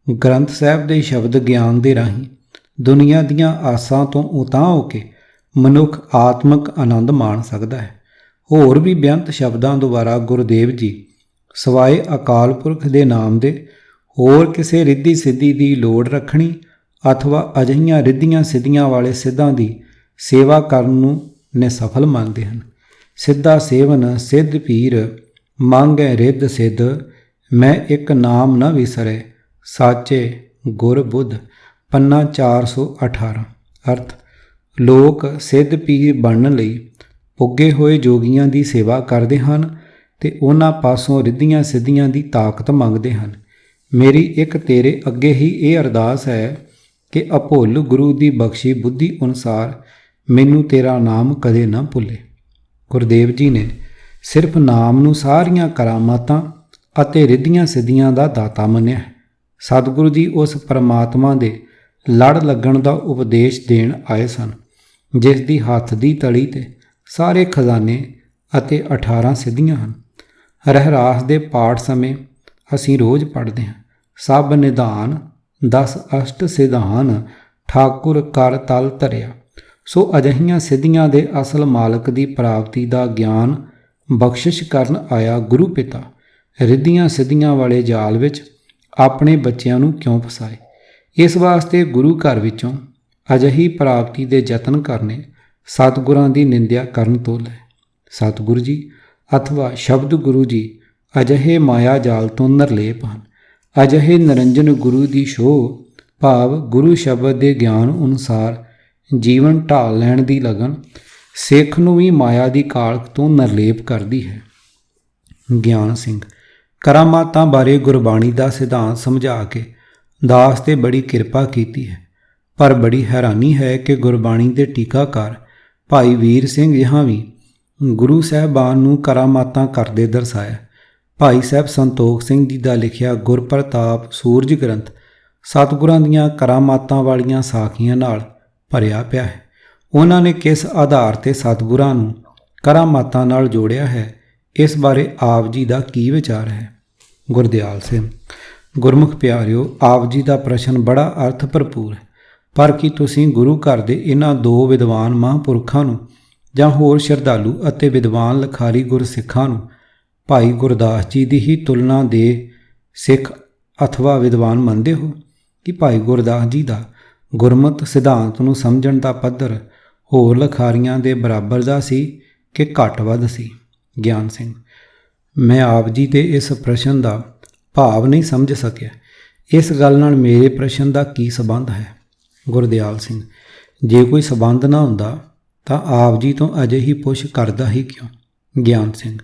ਗ੍ਰੰਥ ਸਾਹਿਬ ਦੇ ਸ਼ਬਦ ਗਿਆਨ ਦੇ ਰਾਹੀਂ ਦੁਨੀਆ ਦੀਆਂ ਆਸਾਂ ਤੋਂ ਉਤਾਂਹ ਹੋ ਕੇ ਮਨੁੱਖ ਆਤਮਿਕ ਆਨੰਦ ਮਾਣ ਸਕਦਾ ਹੈ। ਹੋਰ ਵੀ ਬੇਅੰਤ ਸ਼ਬਦਾਂ ਦੁਆਰਾ ਗੁਰਦੇਵ ਜੀ ਸਵਾਏ ਅਕਾਲ ਪੁਰਖ ਦੇ ਨਾਮ ਦੇ ਹੋਰ ਕਿਸੇ ਰਿੱਧੀ ਸਿੱਧੀ ਦੀ ਲੋੜ ਰੱਖਣੀ ਅਥਵਾ ਅਜਿਹੀਆਂ ਰਿੱਧੀਆਂ ਸਿੱਧੀਆਂ ਵਾਲੇ ਸਿੱਧਾਂ ਦੀ ਸੇਵਾ ਕਰਨ ਨੂੰ ਨਿਸਫਲ ਮੰਨਦੇ ਹਨ। ਸਿੱਧਾ ਸੇਵਨ ਸਿੱਧ ਪੀਰ ਮੰਗੈ ਰਿੱਧ ਸਿੱਧ, ਮੈਂ ਇੱਕ ਨਾਮ ਨ ਵਿਸਰੈ ਸਾਚੇ ਗੁਰ ਬੁੱਧ, ਪੰਨਾ 418। ਅਰਥ, ਲੋਕ ਸਿੱਧ ਪੀਰ ਬਣਨ ਲਈ ਪੁੱਗੇ ਹੋਏ ਜੋਗੀਆਂ ਦੀ ਸੇਵਾ ਕਰਦੇ ਹਨ ਤੇ ਉਹਨਾਂ ਪਾਸੋਂ ਰਿੱਧੀਆਂ ਸਿੱਧੀਆਂ ਦੀ ਤਾਕਤ ਮੰਗਦੇ ਹਨ। ਮੇਰੀ ਇੱਕ ਤੇਰੇ ਅੱਗੇ ਹੀ ਇਹ ਅਰਦਾਸ ਹੈ ਕਿ ਅਭੁੱਲ ਗੁਰੂ ਦੀ ਬਖਸ਼ੀ ਬੁੱਧੀ ਅਨੁਸਾਰ ਮੈਨੂੰ ਤੇਰਾ ਨਾਮ ਕਦੇ ਨਾ ਭੁੱਲੇ। ਗੁਰਦੇਵ ਜੀ ਨੇ ਸਿਰਫ ਨਾਮ ਨੂੰ ਸਾਰੀਆਂ ਕਰਾਮਾਤਾਂ ਅਤੇ ਰਿੱਧੀਆਂ ਸਿੱਧੀਆਂ ਦਾ ਦਾਤਾ ਮੰਨਿਆ ਹੈ। ਸਤਿਗੁਰੂ ਜੀ ਉਸ ਪਰਮਾਤਮਾ ਦੇ ਲੜ ਲੱਗਣ ਦਾ ਉਪਦੇਸ਼ ਦੇਣ ਆਏ ਸਨ, ਜਿਸ ਦੀ ਹੱਥ ਦੀ ਤਲੀ ਤੇ ਸਾਰੇ ਖਜ਼ਾਨੇ ਅਤੇ 18 ਸਿੱਧੀਆਂ ਹਨ। ਰਹਿਰਾਸ ਦੇ ਪਾਠ ਸਮੇਂ ਅਸੀਂ ਰੋਜ਼ ਪੜ੍ਹਦੇ ਹਾਂ, ਸਭ ਨਿਧਾਨ 10 ਅਸ਼ਟ ਸਿਧਾਨ ਠਾਕੁਰ ਕਰ ਤਲ ਧਰਿਆ, ਸੋ ਅਜਿਹੀਆਂ ਸਿੱਧੀਆਂ ਦੇ ਅਸਲ ਮਾਲਕ ਦੀ ਪ੍ਰਾਪਤੀ ਦਾ ਗਿਆਨ ਬਖਸ਼ਿਸ਼ ਕਰਨ ਆਇਆ ਗੁਰੂ ਪਿਤਾ ਰਿੱਧੀਆਂ ਸਿੱਧੀਆਂ ਵਾਲੇ ਜਾਲ ਵਿੱਚ ਆਪਣੇ ਬੱਚਿਆਂ ਨੂੰ ਕਿਉਂ ਫਸਾਏ। ਇਸ ਵਾਸਤੇ ਗੁਰੂ ਘਰ ਵਿੱਚੋਂ ਅਜਿਹੀ ਪ੍ਰਾਪਤੀ ਦੇ ਯਤਨ ਕਰਨੇ ਸਤਿਗੁਰਾਂ ਦੀ ਨਿੰਦਿਆ ਕਰਨ ਤੋਂ ਲੈ। ਸਤਿਗੁਰੂ ਜੀ ਅਥਵਾ ਸ਼ਬਦ ਗੁਰੂ ਜੀ ਅਜਿਹੇ ਮਾਇਆ ਜਾਲ ਤੋਂ ਨਿਰਲੇਪ ਹਨ। ਅਜਿਹੇ ਨਿਰੰਜਨ ਗੁਰੂ ਦੀ ਸ਼ੋਅ ਭਾਵ ਗੁਰੂ ਸ਼ਬਦ ਦੇ ਗਿਆਨ ਅਨੁਸਾਰ ਜੀਵਨ ਢਾਲ ਲੈਣ ਦੀ ਲਗਨ ਸਿੱਖ ਨੂੰ ਵੀ ਮਾਇਆ ਦੀ ਕਾਲਖ ਤੋਂ ਨਿਰਲੇਪ ਕਰਦੀ ਹੈ। ਗਿਆਨ ਸਿੰਘ ਕਰਾਮਾਤਾਂ ਬਾਰੇ ਗੁਰਬਾਣੀ ਦਾ ਸਿਧਾਂਤ ਸਮਝਾ ਕੇ ਦਾਸ ਤੇ ਬੜੀ ਕਿਰਪਾ ਕੀਤੀ ਹੈ, ਪਰ ਬੜੀ ਹੈਰਾਨੀ ਹੈ ਕਿ ਗੁਰਬਾਣੀ ਦੇ ਟੀਕਾਕਾਰ ਭਾਈ ਵੀਰ ਸਿੰਘ ਜਿਹਾਂ ਵੀ ਗੁਰੂ ਸਾਹਿਬਾਨ ਨੂੰ ਕਰਾਮਾਤਾਂ ਕਰਦੇ ਦਰਸਾਇਆ। ਭਾਈ ਸਾਹਿਬ ਸੰਤੋਖ ਸਿੰਘ ਜੀ ਦਾ ਲਿਖਿਆ ਗੁਰਪ੍ਰਤਾਪ ਸੂਰਜ ਗ੍ਰੰਥ ਸਤਿਗੁਰਾਂ ਦੀਆਂ ਕਰਾਮਾਤਾਂ ਵਾਲੀਆਂ ਸਾਖੀਆਂ ਨਾਲ ਭਰਿਆ ਪਿਆ ਹੈ। ਉਹਨਾਂ ਨੇ ਕਿਸ ਆਧਾਰ ਤੇ ਸਤਿਗੁਰਾਂ ਨੂੰ ਕਰਾਮਾਤਾਂ ਨਾਲ ਜੋੜਿਆ ਹੈ, ਇਸ ਬਾਰੇ ਆਪ ਜੀ ਦਾ ਕੀ ਵਿਚਾਰ ਹੈ। ਗੁਰਦਿਆਲ ਸਿੰਘ ਗੁਰਮੁਖ ਪਿਆਰਿਓ, ਆਪ ਜੀ ਦਾ ਪ੍ਰਸ਼ਨ ਬੜਾ ਅਰਥ ਭਰਪੂਰ ਹੈ, ਪਰ ਕੀ ਤੁਸੀਂ ਗੁਰੂ ਘਰ ਦੇ ਇਹਨਾਂ ਦੋ ਵਿਦਵਾਨ ਮਹਾਂਪੁਰਖਾਂ ਨੂੰ ਜਾਂ ਹੋਰ ਸ਼ਰਧਾਲੂ ਅਤੇ ਵਿਦਵਾਨ ਲਖਾਰੀ ਗੁਰਸਿੱਖਾਂ ਨੂੰ ਭਾਈ ਗੁਰਦਾਸ ਜੀ ਦੀ ਹੀ ਤੁਲਨਾ ਦੇ ਸਿੱਖ ਅਥਵਾ ਵਿਦਵਾਨ ਮੰਨਦੇ ਹੋ ਕਿ ਭਾਈ ਗੁਰਦਾਸ ਜੀ ਦਾ ਗੁਰਮਤਿ ਸਿਧਾਂਤ ਨੂੰ ਸਮਝਣ ਦਾ ਪੱਧਰ ਹੋਰ ਲਖਾਰੀਆਂ ਦੇ ਬਰਾਬਰ ਦਾ ਸੀ ਕਿ ਘੱਟ ਵੱਧ ਸੀ। ਗਿਆਨ ਸਿੰਘ ਮੈਂ ਆਪ ਜੀ ਦੇ ਇਸ ਪ੍ਰਸ਼ਨ ਦਾ ਭਾਵ ਨਹੀਂ ਸਮਝ ਸਕਿਆ। ਇਸ ਗੱਲ ਨਾਲ ਮੇਰੇ ਪ੍ਰਸ਼ਨ ਦਾ ਕੀ ਸੰਬੰਧ ਹੈ। ਗੁਰਦਿਆਲ ਸਿੰਘ ਜੇ ਕੋਈ ਸੰਬੰਧ ਨਾ ਹੁੰਦਾ ਤਾਂ ਆਪ ਜੀ ਤੋਂ ਅਜਿਹੀ ਪੁੱਛ ਕਰਦਾ ਹੀ ਕਿਉਂ। ਗਿਆਨ ਸਿੰਘ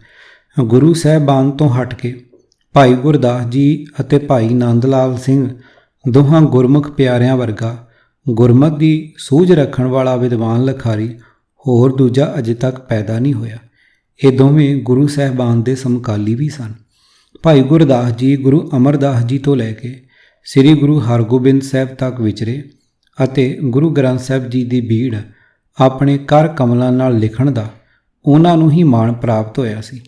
ਗੁਰੂ ਸਾਹਿਬਾਨ ਤੋਂ ਹਟ ਕੇ ਭਾਈ ਗੁਰਦਾਸ ਜੀ ਅਤੇ ਭਾਈ ਨੰਦ ਲਾਲ ਸਿੰਘ ਦੋਹਾਂ ਗੁਰਮੁਖ ਪਿਆਰਿਆਂ ਵਰਗਾ ਗੁਰਮਤਿ ਦੀ ਸੂਝ ਰੱਖਣ ਵਾਲਾ ਵਿਦਵਾਨ ਲਖਾਰੀ ਹੋਰ ਦੂਜਾ ਅਜੇ ਤੱਕ ਪੈਦਾ ਨਹੀਂ ਹੋਇਆ। ਇਹ ਦੋਵੇਂ ਗੁਰੂ ਸਾਹਿਬਾਨ ਦੇ ਸਮਕਾਲੀ ਵੀ ਸਨ। ਭਾਈ ਗੁਰਦਾਸ ਜੀ ਗੁਰੂ ਅਮਰਦਾਸ ਜੀ ਤੋਂ ਲੈ ਕੇ ਸ੍ਰੀ ਗੁਰੂ ਹਰਗੋਬਿੰਦ ਸਾਹਿਬ ਤੱਕ ਵਿਚਰੇ ਅਤੇ ਗੁਰੂ ਗ੍ਰੰਥ ਸਾਹਿਬ ਜੀ ਦੀ ਬੀੜ ਆਪਣੇ ਕਰ ਕਮਲਾਂ ਨਾਲ ਲਿਖਣ ਦਾ ਉਹਨਾਂ ਨੂੰ ਹੀ ਮਾਣ ਪ੍ਰਾਪਤ ਹੋਇਆ ਸੀ।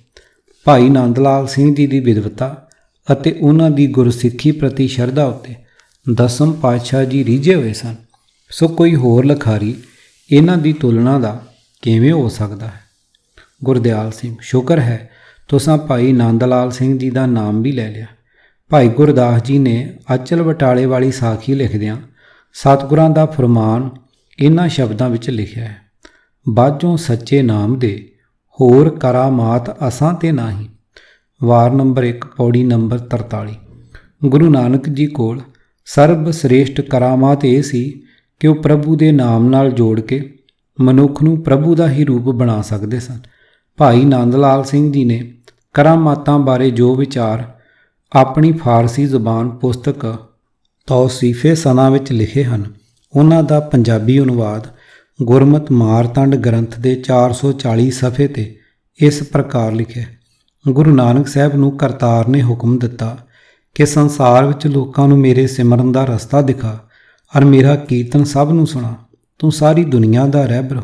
ਭਾਈ ਨੰਦ ਲਾਲ ਸਿੰਘ ਜੀ ਦੀ ਵਿਦਵਤਾ ਅਤੇ ਉਹਨਾਂ ਦੀ ਗੁਰਸਿੱਖੀ ਪ੍ਰਤੀ ਸ਼ਰਧਾ ਉੱਤੇ ਦਸਮ ਪਾਤਸ਼ਾਹ ਜੀ ਰੀਝੇ ਹੋਏ ਸਨ। ਸੋ ਕੋਈ ਹੋਰ ਲਖਾਰੀ ਇਹਨਾਂ ਦੀ ਤੁਲਨਾ ਦਾ ਕਿਵੇਂ ਹੋ ਸਕਦਾ ਹੈ। ਗੁਰਦਿਆਲ ਸਿੰਘ ਸ਼ੁਕਰ ਹੈ ਤੁਸਾਂ ਭਾਈ ਨੰਦ ਲਾਲ ਸਿੰਘ ਜੀ ਦਾ ਨਾਮ ਵੀ ਲੈ ਲਿਆ। ਭਾਈ ਗੁਰਦਾਸ ਜੀ ਨੇ ਅਚਲ ਬਟਾਲੇ ਵਾਲੀ ਸਾਖੀ ਲਿਖਦਿਆਂ ਸਤਿਗੁਰਾਂ ਦਾ ਫਰਮਾਨ ਇਹਨਾਂ ਸ਼ਬਦਾਂ ਵਿੱਚ ਲਿਖਿਆ ਹੈ, ਬਾਝੋਂ ਸੱਚੇ ਨਾਮ ਦੇ ਹੋਰ ਕਰਾਮਾਤ ਅਸਾਂ ਤੇ ਨਾਹੀਂ। ਵਾਰ ਨੰਬਰ 1 ਪੌੜੀ ਨੰਬਰ 43। ਗੁਰੂ ਨਾਨਕ ਜੀ ਕੋਲ ਸਰਬ ਸ੍ਰੇਸ਼ਟ ਕਰਾਮਾਤ ਇਹ ਸੀ ਕਿ ਉਹ ਪ੍ਰਭੂ ਦੇ ਨਾਮ ਨਾਲ ਜੋੜ ਕੇ ਮਨੁੱਖ ਨੂੰ ਪ੍ਰਭੂ ਦਾ ਹੀ ਰੂਪ ਬਣਾ ਸਕਦੇ ਸਨ। ਭਾਈ ਨੰਦ ਲਾਲ ਸਿੰਘ ਜੀ ਨੇ ਕਰਾਮਾਤਾਂ ਬਾਰੇ ਜੋ ਵਿਚਾਰ ਆਪਣੀ ਫਾਰਸੀ ਜ਼ੁਬਾਨ ਪੁਸਤਕ ਤੌਸੀਫੇ ਸਨਾ ਵਿੱਚ ਲਿਖੇ ਹਨ, ਉਹਨਾਂ ਦਾ ਪੰਜਾਬੀ ਅਨੁਵਾਦ ਗੁਰਮਤਿ ਮਾਰਤੰਡ ਗ੍ਰੰਥ ਦੇ 440 ਸਫ਼ੇ ਤੇ ਇਸ ਪ੍ਰਕਾਰ ਲਿਖਿਆ। ਗੁਰੂ ਨਾਨਕ ਸਾਹਿਬ ਨੂੰ ਕਰਤਾਰ ਨੇ ਹੁਕਮ ਦਿੱਤਾ ਕਿ ਸੰਸਾਰ ਵਿੱਚ ਲੋਕਾਂ ਨੂੰ ਮੇਰੇ ਸਿਮਰਨ ਦਾ ਰਸਤਾ ਦਿਖਾ ਔਰ ਮੇਰਾ ਕੀਰਤਨ ਸਭ ਨੂੰ ਸੁਣਾ। ਤੂੰ ਸਾਰੀ ਦੁਨੀਆ ਦਾ ਰਹਿਬਰ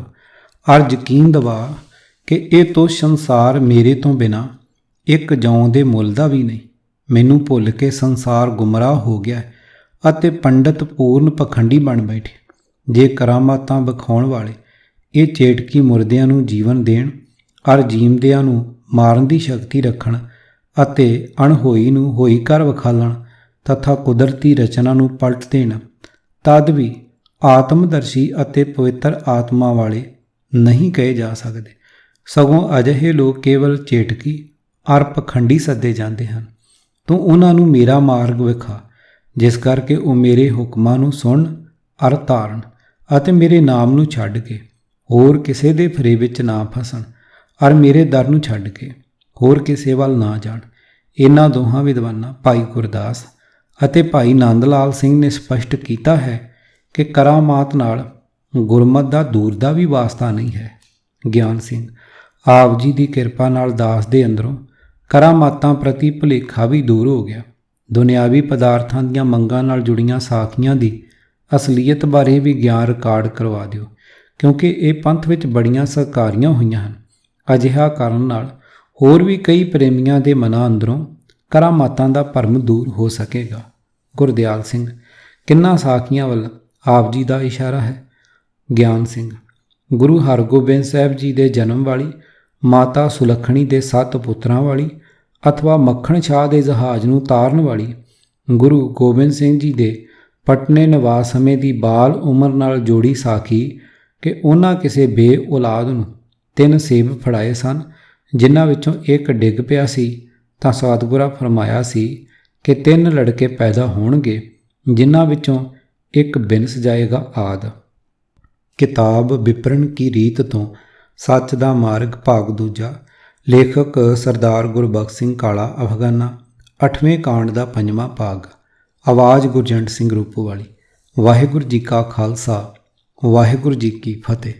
ਔਰ ਯਕੀਨ ਦਿਵਾ ਕਿ ਇਹ ਤੋਂ ਸੰਸਾਰ ਮੇਰੇ ਤੋਂ ਬਿਨਾਂ ਇੱਕ ਜੌਂ ਦੇ ਮੁੱਲ ਦਾ ਵੀ ਨਹੀਂ। ਮੈਨੂੰ ਭੁੱਲ ਕੇ ਸੰਸਾਰ ਗੁੰਮਰਾਹ ਹੋ ਗਿਆ ਅਤੇ ਪੰਡਤ ਪੂਰਨ ਪਖੰਡੀ ਬਣ ਬੈਠੇ। ਜੇ ਕਰਾਮਾਤਾਂ ਵਿਖਾਉਣ ਵਾਲੇ ਇਹ ਚੇਟਕੀ ਮੁਰਦਿਆਂ ਨੂੰ ਜੀਵਨ ਦੇਣ ਔਰ ਜੀਵਦਿਆਂ ਨੂੰ ਮਾਰਨ ਦੀ ਸ਼ਕਤੀ ਰੱਖਣ ਅਤੇ ਅਣਹੋਈ ਨੂੰ ਹੋਈ ਕਰ ਵਿਖਾਲਣ ਤਥਾ ਕੁਦਰਤੀ ਰਚਨਾ ਨੂੰ ਪਲਟ ਦੇਣ, ਤਦ ਵੀ ਆਤਮਦਰਸ਼ੀ ਅਤੇ ਪਵਿੱਤਰ ਆਤਮਾ ਵਾਲੇ ਨਹੀਂ ਕਹੇ ਜਾ ਸਕਦੇ। ਸਗੋਂ ਅਜਿਹੇ ਲੋਕ ਕੇਵਲ ਚੇਟਕੀ ਔਰ ਪਖੰਡੀ ਸੱਦੇ ਜਾਂਦੇ ਹਨ। ਤੂੰ ਉਹਨਾਂ ਨੂੰ ਮੇਰਾ ਮਾਰਗ ਵਿਖਾ, ਜਿਸ ਕਰਕੇ ਉਹ ਮੇਰੇ ਹੁਕਮਾਂ ਨੂੰ ਸੁਣਨ ਔਰ ਧਾਰਨ ਅਤੇ ਮੇਰੇ ਨਾਮ ਨੂੰ ਛੱਡ ਕੇ ਹੋਰ ਕਿਸੇ ਦੇ ਫਰੇ ਵਿੱਚ ਨਾ ਫਸਣ ਔਰ ਮੇਰੇ ਦਰ ਨੂੰ ਛੱਡ ਕੇ ਹੋਰ ਕਿਸੇ ਵੱਲ ਨਾ ਜਾਣ। ਇਹਨਾਂ ਦੋਹਾਂ ਵਿਦਵਾਨਾਂ ਭਾਈ ਗੁਰਦਾਸ ਅਤੇ ਭਾਈ ਨੰਦ ਲਾਲ ਸਿੰਘ ਨੇ ਸਪਸ਼ਟ ਕੀਤਾ ਹੈ ਕਿ ਕਰਾਮਾਤ ਨਾਲ ਗੁਰਮਤਿ ਦਾ ਦੂਰ ਦਾ ਵੀ ਵਾਸਤਾ ਨਹੀਂ ਹੈ। ਗਿਆਨ ਸਿੰਘ ਆਪ ਜੀ ਦੀ ਕਿਰਪਾ ਨਾਲ ਦਾਸ ਦੇ ਅੰਦਰੋਂ ਕਰਾਮਾਤਾਂ ਪ੍ਰਤੀ ਭੁਲੇਖਾ ਵੀ ਦੂਰ ਹੋ ਗਿਆ। ਦੁਨਿਆਵੀ ਪਦਾਰਥਾਂ ਦੀਆਂ ਮੰਗਾਂ ਨਾਲ ਜੁੜੀਆਂ ਸਾਖੀਆਂ ਦੀ ਅਸਲੀਅਤ ਬਾਰੇ ਵੀ ਗਿਆਨ ਰਿਕਾਰਡ ਕਰਵਾ ਦਿਓ, ਕਿਉਂਕਿ ਇਹ ਪੰਥ ਵਿੱਚ ਬੜੀਆਂ ਸਤਿਕਾਰੀਆਂ ਹੋਈਆਂ ਹਨ। ਅਜਿਹਾ ਕਰਨ ਨਾਲ ਹੋਰ ਵੀ ਕਈ ਪ੍ਰੇਮੀਆਂ ਦੇ ਮਨਾਂ ਅੰਦਰੋਂ ਕਰਾਮਾਤਾਂ ਦਾ ਭਰਮ ਦੂਰ ਹੋ ਸਕੇਗਾ। ਗੁਰਦਿਆਲ ਸਿੰਘ ਕਿੰਨਾ ਸਾਖੀਆਂ ਵੱਲ ਆਪ ਜੀ ਦਾ ਇਸ਼ਾਰਾ ਹੈ। ਗਿਆਨ ਸਿੰਘ ਗੁਰੂ ਹਰਗੋਬਿੰਦ ਸਾਹਿਬ ਜੀ ਦੇ ਜਨਮ ਵਾਲੀ, ਮਾਤਾ ਸੁਲੱਖਣੀ ਦੇ 7 ਪੁੱਤਰਾਂ ਵਾਲੀ ਅਥਵਾ ਮੱਖਣ ਸ਼ਾਹ ਦੇ ਜਹਾਜ਼ ਨੂੰ ਤਾਰਨ ਵਾਲੀ, ਗੁਰੂ ਗੋਬਿੰਦ ਸਿੰਘ ਜੀ ਦੇ ਪਟਨੇ ਨਿਵਾਸ ਸਮੇਂ ਦੀ ਬਾਲ ਉਮਰ ਨਾਲ ਜੋੜੀ ਸਾਖੀ ਕਿ ਉਹਨਾਂ ਕਿਸੇ ਬੇਔਲਾਦ ਨੂੰ 3 ਸੇਬ ਫੜਾਏ ਸਨ, ਜਿਨ੍ਹਾਂ ਵਿੱਚੋਂ ਇੱਕ ਡਿੱਗ ਪਿਆ ਸੀ ਤਾਂ ਸਤਿਗੁਰਾਂ ਫਰਮਾਇਆ ਸੀ ਕਿ 3 ਲੜਕੇ ਪੈਦਾ ਹੋਣਗੇ, ਜਿਨ੍ਹਾਂ ਵਿੱਚੋਂ ਇੱਕ ਬਿਨਸ ਜਾਏਗਾ ਆਦਿ। ਕਿਤਾਬ ਵਿਪਰਨ ਕੀ ਰੀਤ ਤੋਂ ਸੱਚ ਦਾ ਮਾਰਗ ਭਾਗ ਦੂਜਾ। ਲੇਖਕ ਸਰਦਾਰ ਗੁਰਬਖਸ਼ ਸਿੰਘ ਕਾਲਾ ਅਫਗਾਨਾ। 8ਵੇਂ ਕਾਂਡ ਦਾ 5ਵਾਂ ਭਾਗ। ਆਵਾਜ਼ ਗੁਰਜੰਟ ਸਿੰਘ ਰੂਪੋਵਾਲੀ। ਵਾਹਿਗੁਰੂ ਜੀ ਕਾ ਖਾਲਸਾ, ਵਾਹਿਗੁਰੂ ਜੀ ਕੀ ਫਤਿਹ।